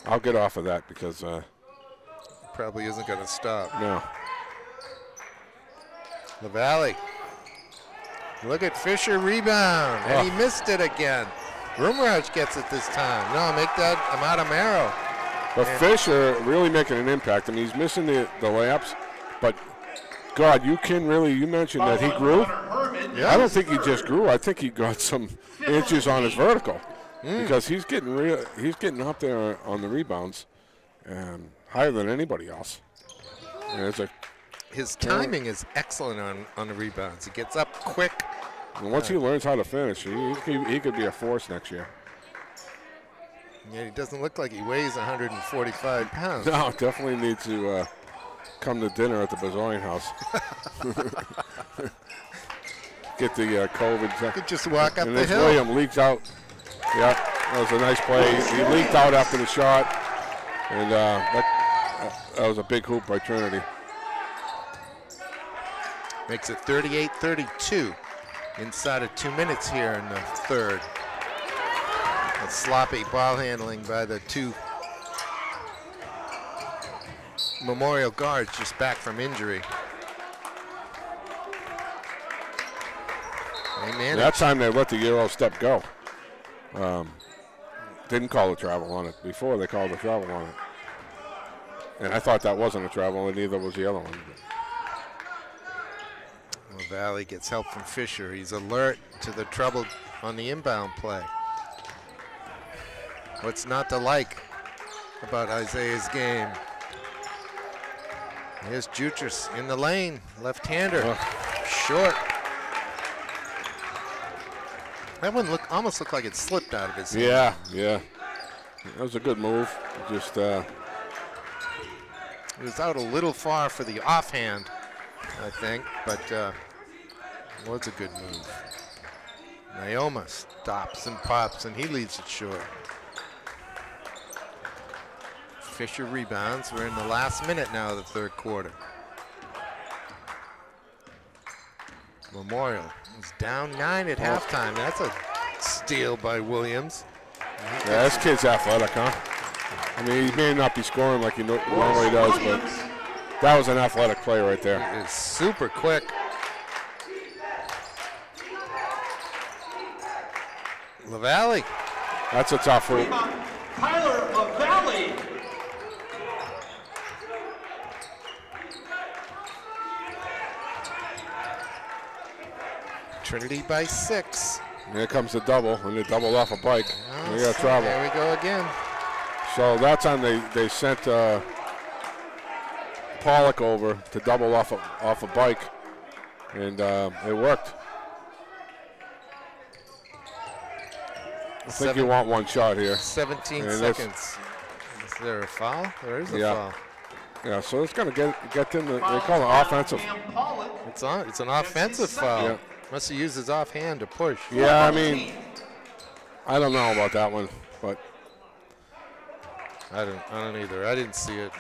I'll get off of that because probably isn't going to stop. No. LaValle. Look at Fisher rebound, and he missed it again. Rumraj gets it this time. No, make that Amadamaro. But Fisher really making an impact. I mean, he's missing the layups, but God, you mentioned that he grew. Yeah. I don't think he just grew. I think he got some inches on his vertical because he's getting up there on the rebounds, higher than anybody else. And his timing is excellent on the rebounds. He gets up quick. And once he learns how to finish, he could be a force next year. Yeah, he doesn't look like he weighs 145 pounds. No, definitely needs to come to dinner at the Bazoin house. Get the COVID. You could just walk up and the hill. William leaks out. Yeah, that was a nice play. He leaked out after the shot, and that was a big hoop by Trinity. Makes it 38-32 inside of 2 minutes here in the third. A sloppy ball handling by the 2 Memorial guards just back from injury. That time they let the Euro step go. Didn't call a travel on it. Before they called a travel on it. And I thought that wasn't a travel, and neither was the other one. Valley gets help from Fisher. He's alert to the trouble on the inbound play. What's not to like about Isaiah's game? Here's Jutras in the lane, left-hander, short. That one almost looked like it slipped out of his hand. Yeah. That was a good move. Just it was out a little far for the offhand, I think, but was a good move. Naoma stops and pops, and he leaves it short. Fisher rebounds. We're in the last minute now of the third quarter. Memorial is down 9 at halftime. That's a steal by Williams. Yeah, this kid's athletic, huh? I mean, he may not be scoring like he normally does, but that was an athletic play right there. He is super quick. LaValle. That's a tough hoop. Tyler LaValle. Trinity by 6. And here comes the double, and they doubled off a bike. Oh, They got travel. There we go again. So that time they sent Pollock over to double off a bike, and it worked. I think you want one shot here. 17 seconds. Is there a foul? There is a foul. Yeah, so it's going to get them. They call it offensive. It's an offensive foul. Yeah. Must have used his offhand to push. Yeah, I mean, I don't know about that one, but I don't either. I didn't see it.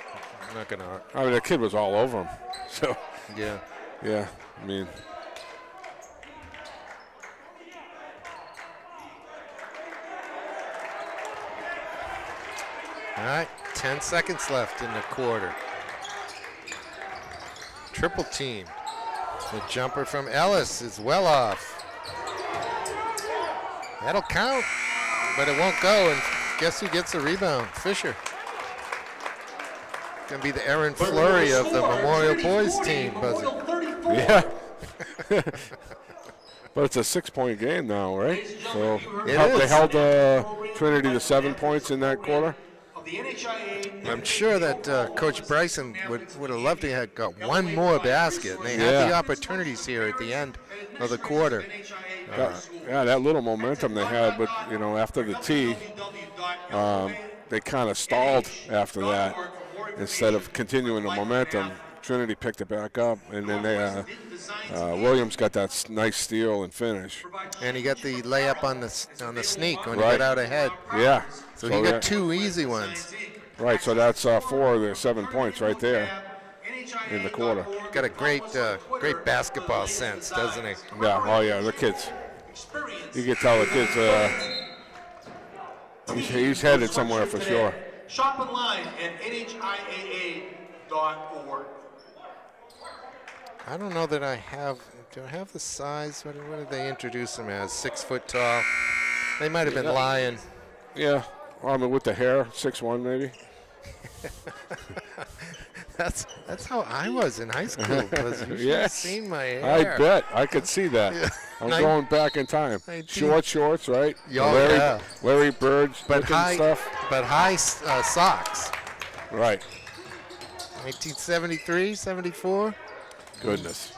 I'm not gonna. I mean, the kid was all over him. So yeah. Yeah, I mean, All right, 10 seconds left in the quarter. Triple team. The jumper from Ellis is well off. That'll count, but it won't go. And guess who gets the rebound? Fisher. Gonna be the Aaron Fleury of the Memorial Boys team, Buzzy. Yeah. But it's a 6-point game now, right? So they held Trinity to 7 points in that quarter. I'm sure that Coach Bryson would have loved to have got one more basket. And they had the opportunities here at the end of the quarter. Yeah, that little momentum they had, but you know, after the tee, they kind of stalled after that. Instead of continuing the momentum, Trinity picked it back up, and then they, Williams got that nice steal and finish. And he got the layup on the sneak when he got out ahead. Yeah. So he got 2 easy ones. Right, so that's 4 of their 7 points right there in the quarter. Got a great basketball sense, doesn't he? Yeah, oh yeah, the kids. You can tell the kids, he's headed somewhere for sure. Shop online at NHIAA.org. I don't know that I have. Do I have the size? What did they introduce him as? 6 foot tall. They might have been lying. Yeah, well, I mean with the hair, 6'1" maybe. That's how I was in high school. You should have seen my hair. I bet I could see that. Yeah. I'm going back in time. Short shorts, right? Larry Bird stuff. But high socks. Right. 1973, 74. Goodness.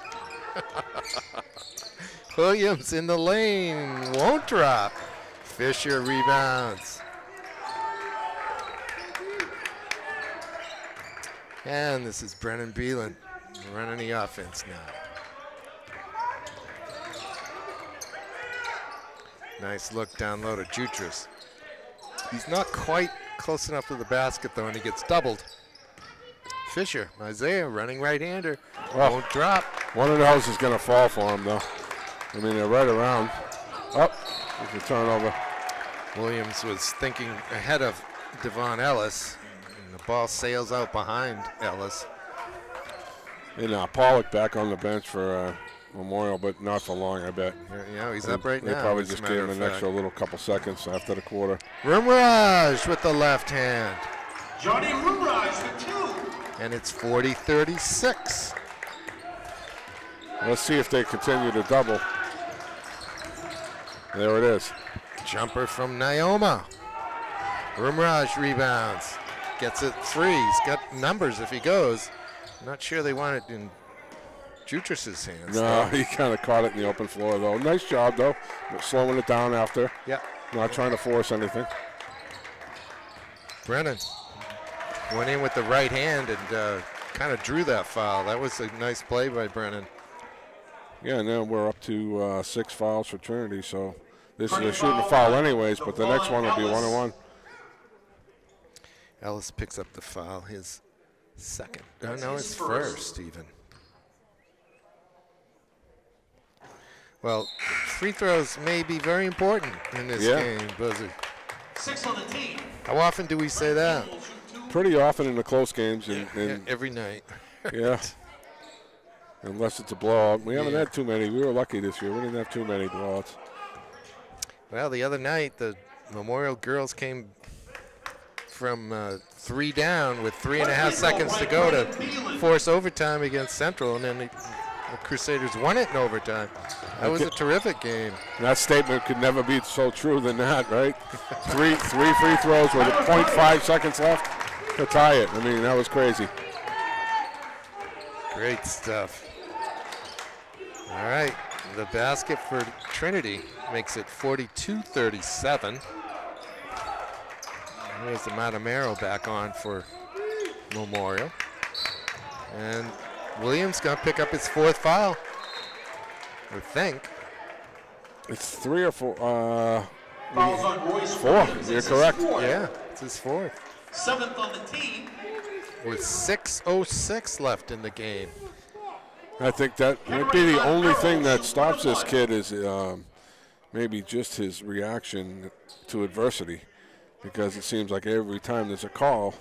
Williams in the lane, won't drop. Fisher rebounds. And this is Brennan Beelan running the offense now. Nice look down low to Jutras. He's not quite close enough to the basket though, and he gets doubled. Fisher, Isaiah, running right-hander, won't drop. One of those is going to fall for him though. I mean, they're right around. There's a turnover. Williams was thinking ahead of Devon Ellis. The ball sails out behind Ellis. And Pollock back on the bench for Memorial, but not for long, I bet. Yeah, he's up right now. They probably just gave him an extra little couple seconds after the quarter. Rumraj with the left hand. Johnny Rumraj with 2. And it's 40-36. Let's see if they continue to double. There it is. Jumper from Naoma. Rumraj rebounds. Gets it 3. He's got numbers if he goes. I'm not sure they want it in Jutras' hands. No, he kind of caught it in the open floor, though. Nice job, though, slowing it down after. Yeah. Not trying to force anything. Brennan went in with the right hand and kind of drew that foul. That was a nice play by Brennan. Yeah, now we're up to 6 fouls for Trinity, so they're shooting a foul anyways, but the next one will be 1-on-1. Ellis picks up the foul, his second. No, his first even. Well, free throws may be very important in this game, Buzzy. 6 on the team. How often do we say that? Pretty often in the close games. Every night. Yeah. Unless it's a blowout. We haven't had too many. We were lucky this year. We didn't have too many blowouts. Well, the other night, the Memorial girls came from 3 down with 3.5 seconds to go to force overtime against Central, and then the Crusaders won it in overtime. That was a terrific game. That statement could never be so true than that, right? three free throws with 0.5 seconds left to tie it. I mean, that was crazy. Great stuff. All right, the basket for Trinity makes it 42-37. Here's the Matamero back on for Memorial. And Williams going to pick up his 4th foul, I think. It's 3 or 4. Fouls on Royce 4. You're correct. Yeah, it's his 4th. 7th on the team. With 6:06 left in the game. I think that might be the only thing that stops this kid is maybe just his reaction to adversity. because it seems like every time there's a call,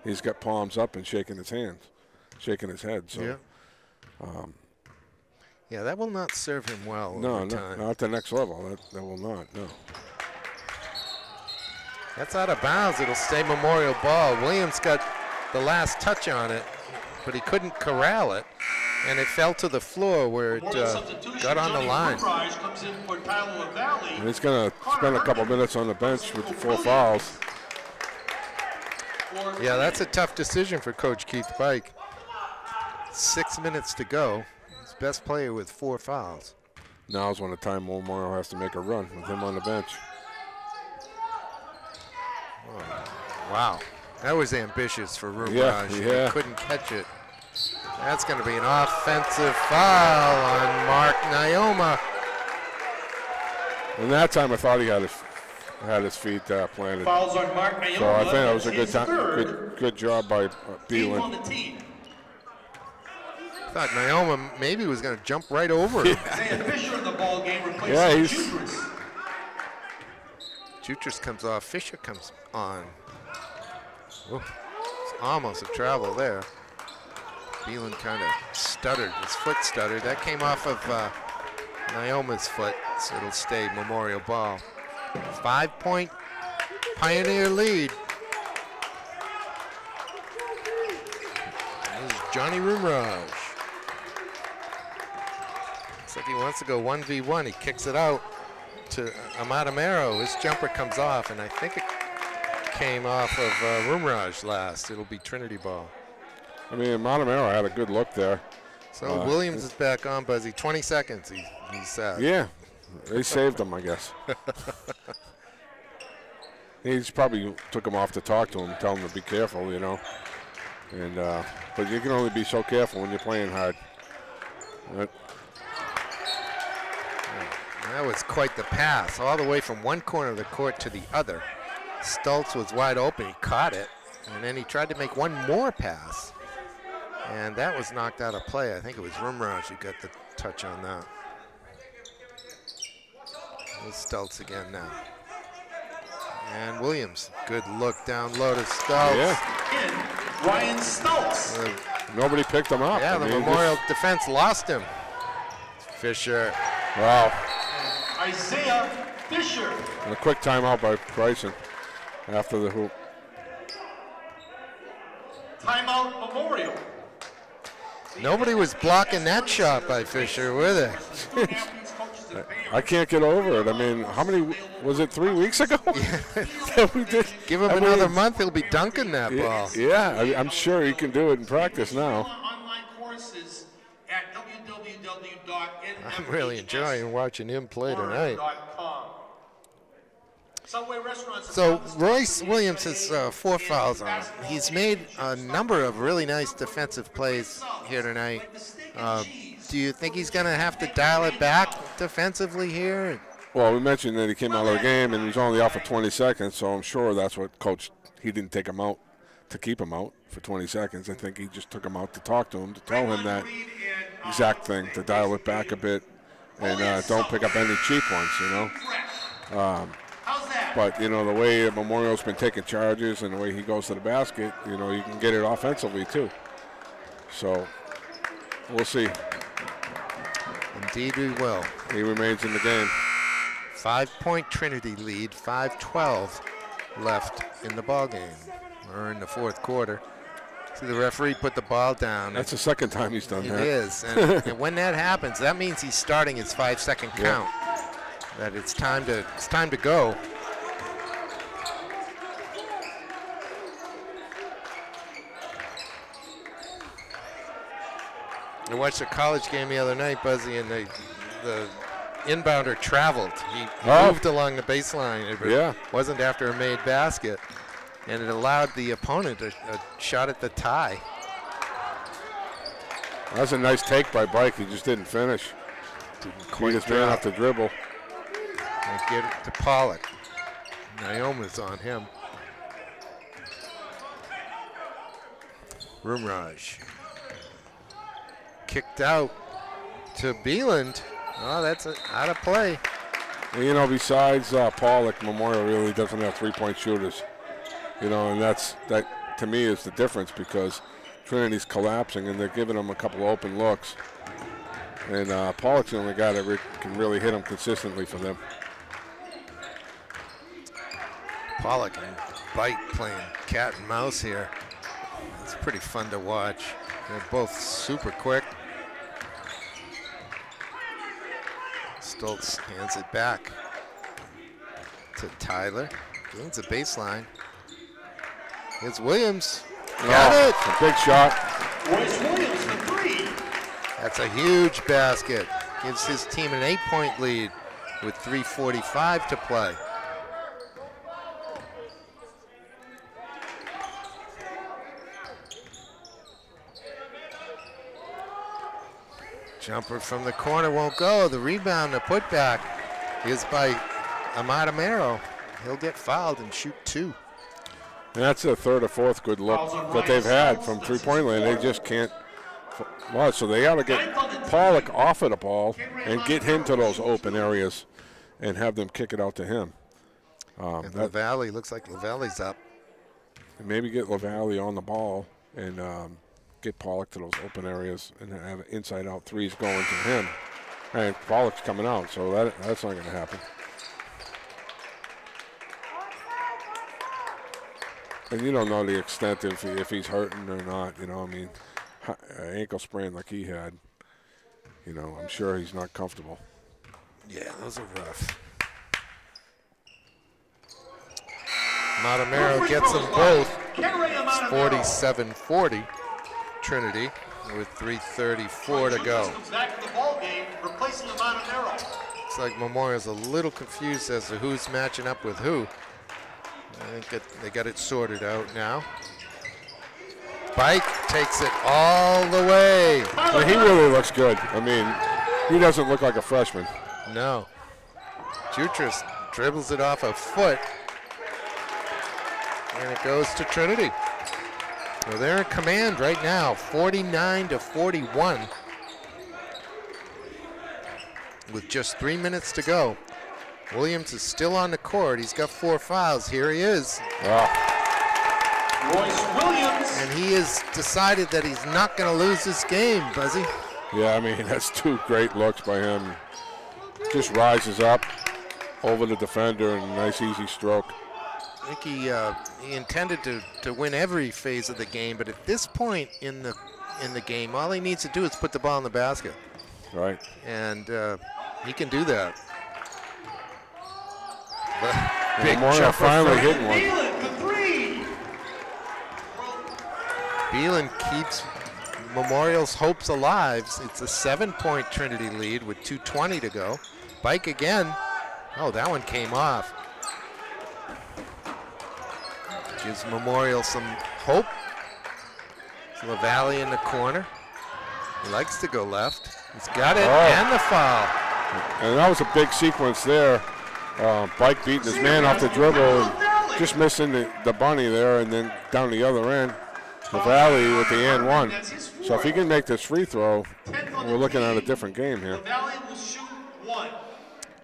he's got palms up and shaking his hands, shaking his head. So, yeah, that will not serve him well. No, over time. not at the next level. That will not. No. That's out of bounds. It'll stay Memorial ball. Williams got the last touch on it, but he couldn't corral it, and it fell to the floor where it got on the line. And he's going to spend a couple minutes on the bench with the 4 fouls. Yeah, that's a tough decision for Coach Keith Pike. 6 minutes to go. His best player with 4 fouls. Now's when the time Memorial has to make a run with him on the bench. Wow, that was ambitious for Rumraj. Yeah. He couldn't catch it. That's going to be an offensive foul on Mark Nyoma. And that time I thought he had his feet planted. Fouls on Mark Nyoma. So I think that was a good time, good job by Beelan. On the team. I thought Nyoma maybe was going to jump right over him. Isaiah Fisher in the ball game replacing Jutras. Jutras comes off, Fisher comes on. Ooh, it's almost a travel there. Beelan kind of stuttered, his foot stuttered. That came off of Nyoma's foot, so it'll stay Memorial ball. 5-point Pioneer lead. This is Johnny Rumraj. Looks like he wants to go 1v1. He kicks it out to Amadamero. His jumper comes off, and I think it came off of Rumraj last. It'll be Trinity ball. I mean, Montemero had a good look there. So Williams is back on, Buzzy. 20 seconds, he's sad. Yeah, they saved him, I guess. He's probably took him off to talk to him, tell him to be careful, you know. And but you can only be so careful when you're playing hard. That was quite the pass, all the way from one corner of the court to the other. Stoltz was wide open, he caught it, and then he tried to make one more pass. And that was knocked out of play. I think it was Rumraj who got the touch on that. It's Stoltz again now. And Williams, good look down low to Stoltz. Yeah. Ryan Stoltz. Nobody picked him up. Yeah, the Memorial defense lost him. Fisher. Wow. Isaiah Fisher. And a quick timeout by Bryson after the hoop. Timeout Memorial. Nobody was blocking that shot by Fisher, were they? I can't get over it. I mean, how many, was it 3 weeks ago? that we did? Give him another month, he'll be dunking that ball. Yeah, I'm sure he can do it in practice now. Online courses at I'm really enjoying watching him play tonight. So Royce Williams has 4 fouls on him. He's made a number of really nice defensive plays here tonight. Do you think he's going to have to dial it back defensively here? Well, we mentioned that he came out of the game and he was only out for 20 seconds, so I'm sure that's what Coach, he didn't take him out to keep him out for 20 seconds. I think he just took him out to talk to him, to tell him that exact thing, to dial it back a bit and don't pick up any cheap ones, you know. But, you know, the way Memorial's been taking charges and the way he goes to the basket, you know, you can get it offensively too. So we'll see. Indeed we will. He remains in the game. 5-point Trinity lead, 5:12 left in the ball game. We're in the 4th quarter. See the referee put the ball down. That's the second time he's done that. It is, and when that happens, that means he's starting his 5-second count. That it's time to go. I watched a college game the other night, Buzzy, and the inbounder traveled. He moved along the baseline. It wasn't after a made basket, and it allowed the opponent a shot at the tie. That was a nice take by Bike. He just didn't finish. He just ran off the dribble. And get it to Pollock. Nyoma's on him. Rumraj. Kicked out to Beeland. Oh, that's out of play. And, you know, besides Pollock, Memorial really doesn't have three-point shooters. You know, and that to me is the difference because Trinity's collapsing and they're giving them a couple of open looks. And Pollock's the only guy that can really hit them consistently for them. Pollock and Bite playing cat and mouse here. It's pretty fun to watch. They're both super quick. Stoltz hands it back to Tyler. Gains a baseline. Here's Williams. Got it. A big shot. Royce Williams for 3. That's a huge basket. Gives his team an 8-point lead with 3:45 to play. Jumper from the corner won't go. The rebound, the putback is by Amadamero. He'll get fouled and shoot 2. And that's the third or fourth good look that they've had from three-point land. They just can't. Well, so they got to get Pollock off of the ball and get him to those open areas and have them kick it out to him. And LaValle, looks like LaValle's up. Maybe get LaValle on the ball and get Pollock to those open areas and have inside-out threes going to him. And Pollock's coming out, so that's not going to happen. And you don't know the extent if he's hurting or not. You know, I mean, ankle sprain like he had. You know, I'm sure he's not comfortable. Yeah, those are rough. Amadamero gets them both. It's 47-40. Trinity with 3:34 to go. Looks like Memorial's a little confused as to who's matching up with who. I think they got it sorted out now. Bike takes it all the way. Well, he really looks good. I mean, he doesn't look like a freshman. No. Jutras dribbles it off a foot. And it goes to Trinity. So they're in command right now, 49-41. With just 3 minutes to go. Williams is still on the court. He's got 4 fouls. Here he is. Wow. Royce Williams. And he has decided that he's not going to lose this game, Buzzy. Yeah, I mean, that's 2 great looks by him. Just rises up over the defender and a nice easy stroke. I think he intended to win every phase of the game, but at this point in the game, all he needs to do is put the ball in the basket. Right. And he can do that. Big Memorial jumper finally for hitting one. Beelan for 3. Beelan keeps Memorial's hopes alive. It's a 7-point Trinity lead with 2:20 to go. Bike again. Oh, that one came off. Gives Memorial some hope. It's LaValle in the corner. He likes to go left. He's got it, and the foul. And that was a big sequence there. Bike beating his man off the dribble and just missing the bunny there, and then down the other end, LaValle with the and 1. So if he can make this free throw, we're looking at a different game here. LaValle will shoot 1.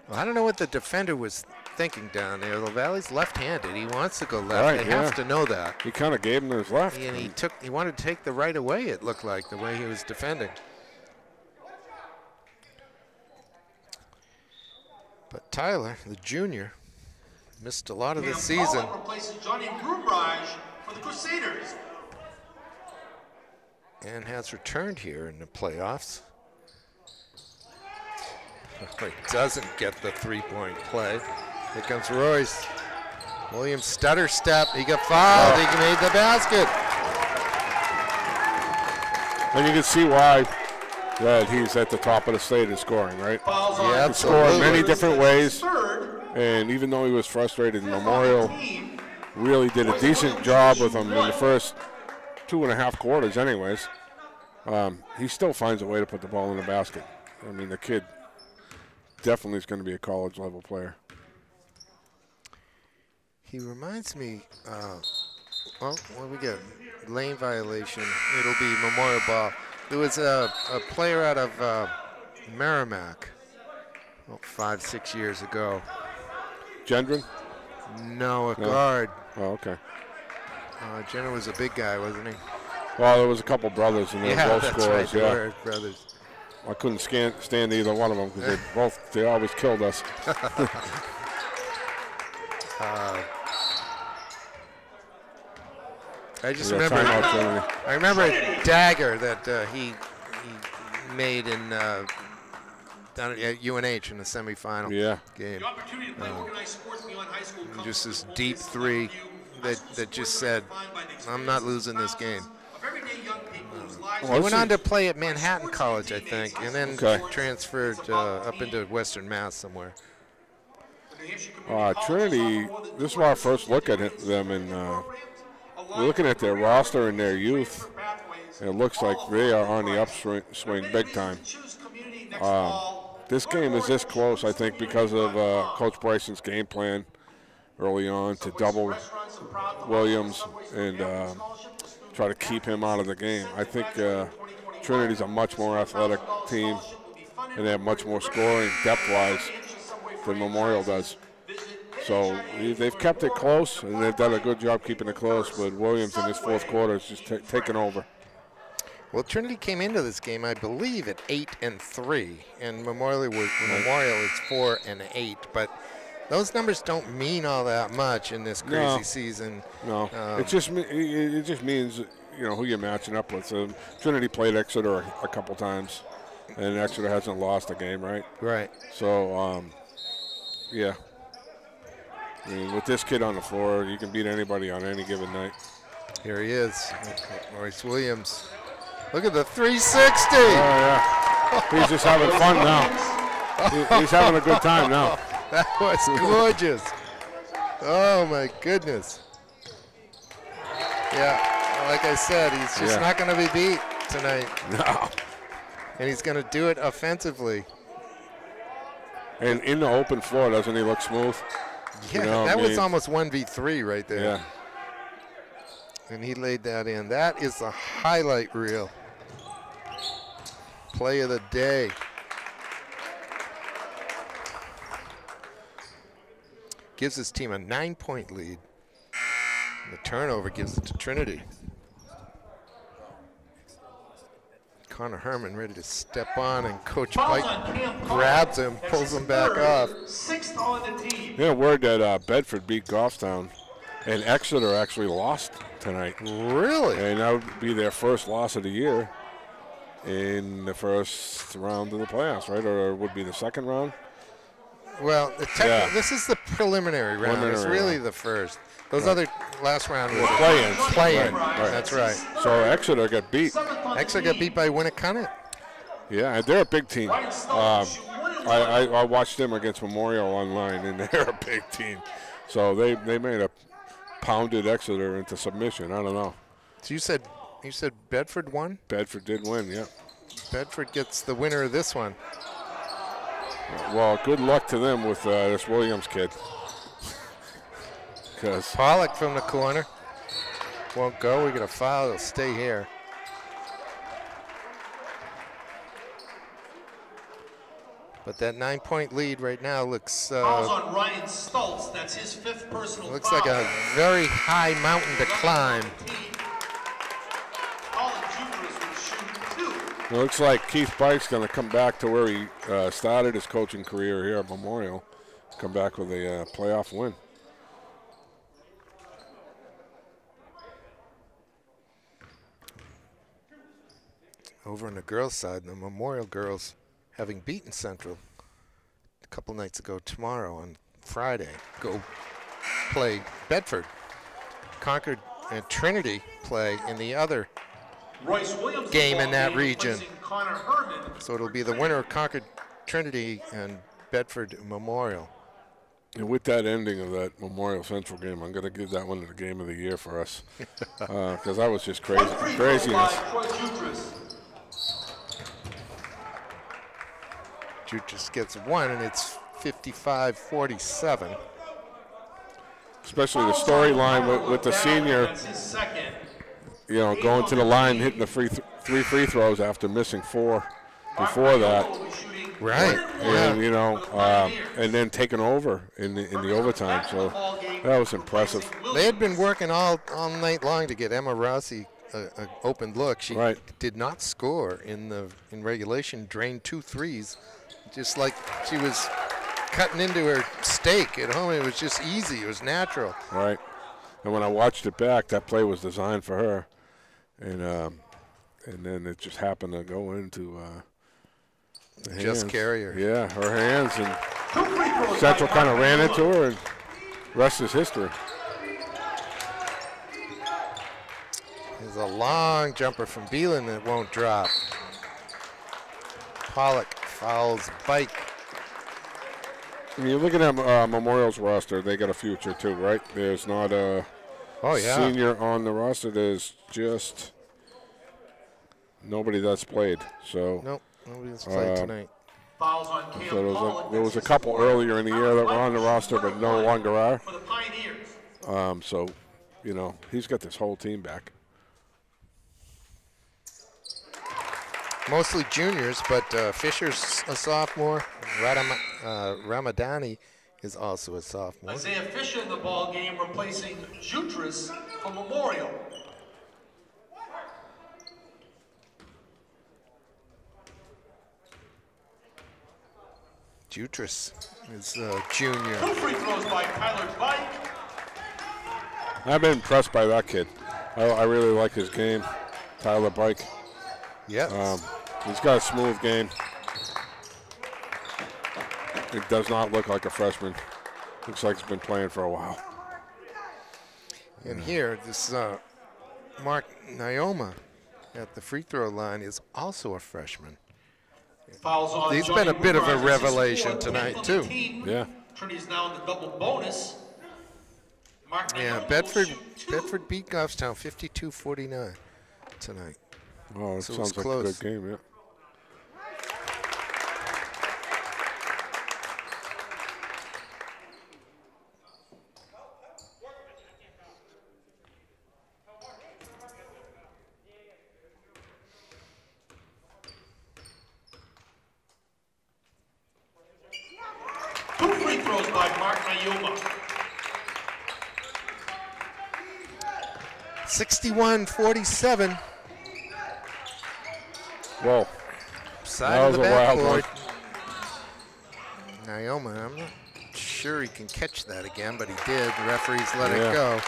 Well, I don't know what the defender was thinking down there. LaValle's left-handed. He wants to go left. Right, they yeah. have to know that. He kind of gave him his left. And he wanted to take the right away, it looked like, the way he was defending. But Tyler, the junior, missed a lot of the season. Replaces Johnny Brubrage for the Crusaders. And has returned here in the playoffs. He doesn't get the 3-point play. Here comes Royce. Williams stutter step. He got fouled. He made the basket. And you can see why that he's at the top of the state in scoring, right? Yeah, He scored many different ways. And even though he was frustrated, Memorial really did a decent job with him in the first 2.5 quarters anyways. He still finds a way to put the ball in the basket. I mean, the kid definitely is going to be a college-level player. He reminds me, well, what do we get? Lane violation. It'll be Memorial ball. There was a player out of Merrimack Well, 5, 6 years ago. Gendron? No, a guard. Oh, okay. Gendron was a big guy, wasn't he? Well, there was a couple brothers, and they were both that's scorers. right. They were brothers. I couldn't stand either one of them because they always killed us. I just remember. I remember a dagger that he made in down at UNH in the semifinal game. Just this deep three that just said, "I'm not losing this game." He went on to play at Manhattan College, I think, and then transferred up into Western Mass somewhere. Trinity, this is our first look at them, and we're looking at their roster and their youth. And it looks like they are on the upswing big time. This game is this close, I think, because of Coach Bryson's game plan early on to double Williams and try to keep him out of the game. I think Trinity's a much more athletic team, and they have much more scoring depth-wise than Memorial does. So they've kept it close, and they've done a good job keeping it close, but Williams in his fourth quarter has just taken over. Well, Trinity came into this game, I believe, at 8-3, and Memorial is 4-8. But those numbers don't mean all that much in this crazy season. No, it just means who you're matching up with. So Trinity played Exeter a couple times, and Exeter hasn't lost a game, right? Right. So yeah. I mean, with this kid on the floor, you can beat anybody on any given night. Here he is, Royce Williams. Look at the 360. Oh, yeah. He's just having fun now. He's having a good time now. That was gorgeous. Oh, my goodness. Yeah, like I said, he's just not going to be beat tonight. No. And he's going to do it offensively. And in the open floor, doesn't he look smooth? Yeah, that was almost 1v3 right there. Yeah. And he laid that in. That is the highlight reel. Play of the day. Gives his team a 9-point lead. And the turnover gives it to Trinity. Connor Herman ready to step on, and Coach Mike grabs him, pulls him back off. Sixth on the team. Yeah, word that Bedford beat Goffstown, and Exeter actually lost tonight. Really? And that would be their first loss of the year in the first round of the playoffs, right? Or it would be the second round? Well, this is the preliminary round. It's really the first. Those other last round was play-in. Right. That's right. So Exeter got beat. Exeter got beat by Winnicott. Yeah, they're a big team. I watched them against Memorial online, and they're a big team. So they made a pounded Exeter into submission. I don't know. So you said Bedford won? Bedford did win, yeah. Bedford gets the winner of this one. Well, good luck to them with this Williams kid. Pollock from the corner. Won't go. We get a foul. He'll stay here. But that 9-point lead right now looks Fouls on Ryan Stoltz. That's his 5th personal looks foul. like a very high mountain to climb. It looks like Keith Pike's going to come back to where he started his coaching career here at Memorial. Come back with a playoff win. Over on the girls' side, the Memorial girls, having beaten Central a couple nights ago, tomorrow on Friday, go play Bedford. Concord and Trinity play in the other game in that region. So it'll be the winner of Concord Trinity and Bedford Memorial. And with that ending of that Memorial Central game, I'm going to give that one the game of the year for us. Because that was just craziness. Jutras gets one, and it's 55-47. Especially the storyline with the senior, going to the line, hitting the three free throws after missing 4 before that. Right. And you know, and then taking over in the overtime. So that was impressive. They had been working all night long to get Emma Rossi an open look. She did not score in regulation. Drained 2 threes, just like she was cutting into her steak at home. It was just easy. It was natural. Right. And when I watched it back, that play was designed for her, and then it just happened to go into the hands. Just carry her. Yeah, her hands, and Central kind of ran into her, and rest is history. There's a long jumper from Beelan that won't drop. Pollock fouls Bike. When you're looking at Memorial's roster, they got a future too, right? There's not a senior on the roster. There's just nobody that's played. So nope, nobody that's played tonight. Fouls on So there was a couple earlier in the year that were on the roster, but no longer are. For the Pioneers. So, you know, he's got this whole team back. Mostly juniors, but Fisher's a sophomore. Ramadani is also a sophomore. Isaiah Fisher in the ball game, replacing Jutras for Memorial. Jutras is a junior. 2 free throws by Tyler Bike. I've been impressed by that kid. I really like his game, Tyler Bike. Yeah. He's got a smooth game. It does not look like a freshman. Looks like he's been playing for a while. And here, this Mark Nyoma at the free throw line is also a freshman. Fouls on He's Johnny been a bit of a Woodruff. This is revelation 4th tonight, on the too. team. Yeah. Trinity's now in the double bonus. Mark Yeah, Nyoma will Bedford shoot 2. beat Goffstown 52-49 tonight. Oh, it So sounds it's like close. a good game, yeah. Two free throws by Mark Nyoma. 61-47. Whoa. Side That of the was a wild backcourt. Nyoma, I'm not sure he can catch that again, but he did. The referees let it go.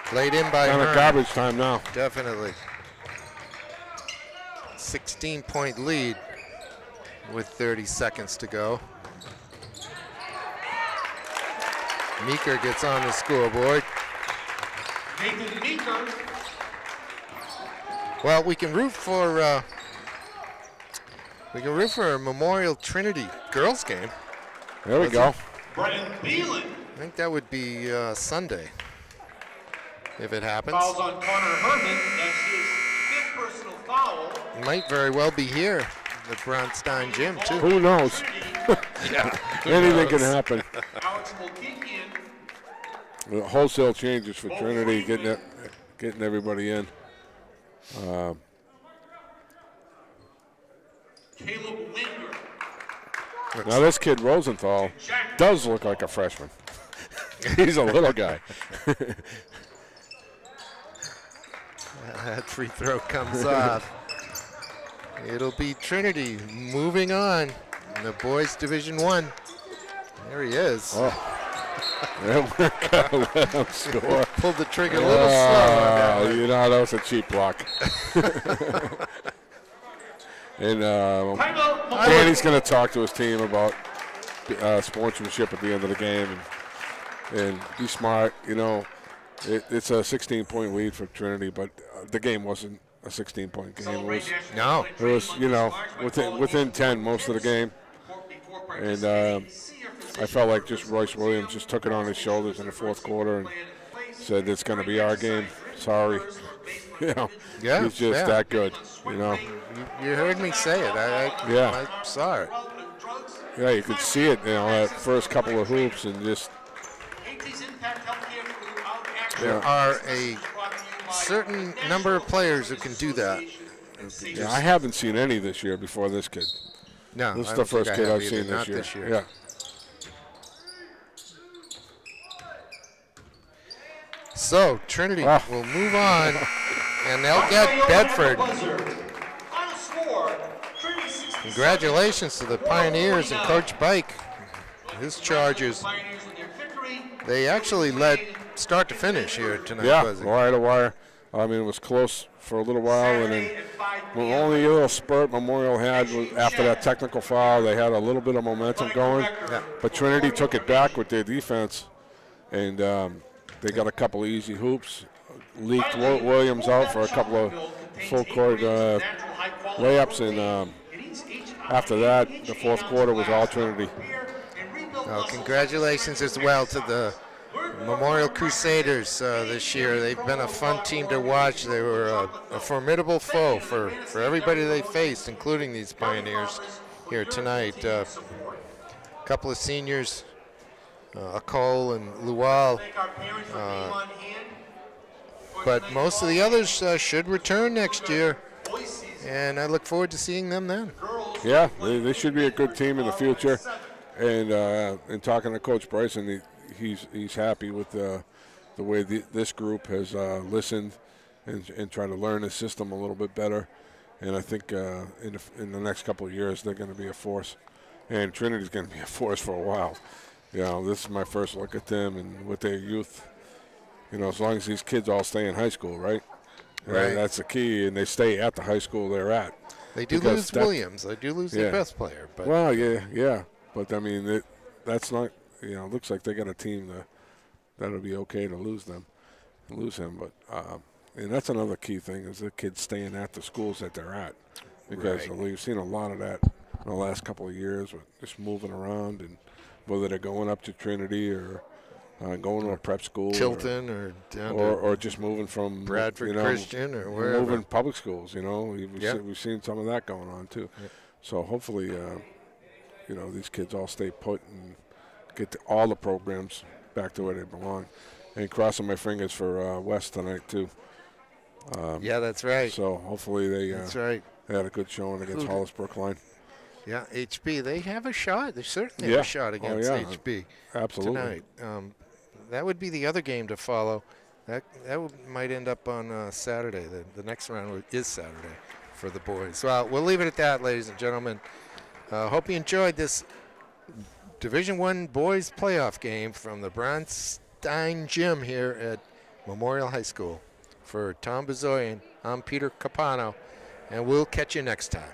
Played in by Kind of Hearn. garbage time now. Definitely. 16-point lead with 30 seconds to go. Meeker gets on the scoreboard. Nathan Meeker. Well, we can root for a Memorial Trinity girls game. There we go. Brennan Beelan. I think that would be Sunday, if it happens. Fouls on Connor Herman. That's his 5th personal foul. Might very well be here at the Bronstein Gym, too. Who knows? Anything can happen. Alex Mulcahy. The wholesale changes for Trinity, getting everybody in. Caleb Linger. Now this kid Rosenthal does look like a freshman. He's a little guy. That free throw comes off. It'll be Trinity moving on in the boys Division I. There he is. Oh. We're gonna let him score. Pulled the trigger a little slow on that one. You know, that was a cheap block. And Danny's going to talk to his team about sportsmanship at the end of the game and be smart. You know, it's a 16-point lead for Trinity, but the game wasn't a 16-point game. It was, you know, within 10 most of the game. And I felt like just Royce Williams just took it on his shoulders in the 4th quarter and said, it's going to be our game. Sorry. You know, he's just that good, you know. You heard me say it. I saw it. Yeah, you could see it, you know, that first couple of hoops and just. There are a certain number of players who can do that. Yeah, I haven't seen any this year before this kid. No, This I is the don't think first I kid have I've either, seen not this year. this year. Yeah. So Trinity will move on, and they'll get Bedford. Final score, Trinity 67. Congratulations to the Pioneers and Coach Bike. His Chargers. Pioneers with their victory. They actually led start to finish here tonight. Yeah, Buzzy. wire to wire. I mean, it was close for a little while, and then only a little spurt Memorial had was after that technical foul. They had a little bit of momentum going, but Trinity took it back with their defense, and they got a couple of easy hoops. Leaked Williams out for a couple of full court layups, and after that, the fourth quarter was all Trinity. Congratulations as well to the Memorial Crusaders this year. They've been a fun team to watch. They were a formidable foe for everybody they faced, including these Pioneers here tonight. A couple of seniors, Akol and Lual, but most of the others should return next year, and I look forward to seeing them then. Yeah, they should be a good team in the future. And in talking to Coach Bryson, he's happy with the way this group has listened and tried to learn the system a little bit better. And I think in the next couple of years they're going to be a force, and Trinity's going to be a force for a while. You know, this is my first look at them and with their youth. You know, as long as these kids all stay in high school, right? Right. That's the key, and they stay at the high school they're at. They do lose Williams. They do lose their best player. But well, yeah. But, I mean, that's not, you know, it looks like they got a team that'll be okay to lose him. But, and that's another key thing is the kids staying at the schools that they're at. Because we've seen a lot of that in the last couple of years with just moving around, and whether they're going up to Trinity or going to a prep school. Tilton or down or just moving from Bradford Christian or wherever. Moving public schools, you know. We've seen some of that going on, too. Yep. So hopefully, you know, these kids all stay put and get all the programs back to where they belong. And crossing my fingers for West tonight, too. Yeah, that's right. So hopefully they had a good showing against Hollis Brookline. Yeah, HB, they have a shot. They certainly have a shot against HB Absolutely. tonight. That would be the other game to follow. That might end up on Saturday. The next round is Saturday for the boys. Well, we'll leave it at that, ladies and gentlemen. Hope you enjoyed this Division I boys playoff game from the Bronstein Gym here at Memorial High School. For Tom Bezoyan, I'm Peter Capano, and we'll catch you next time.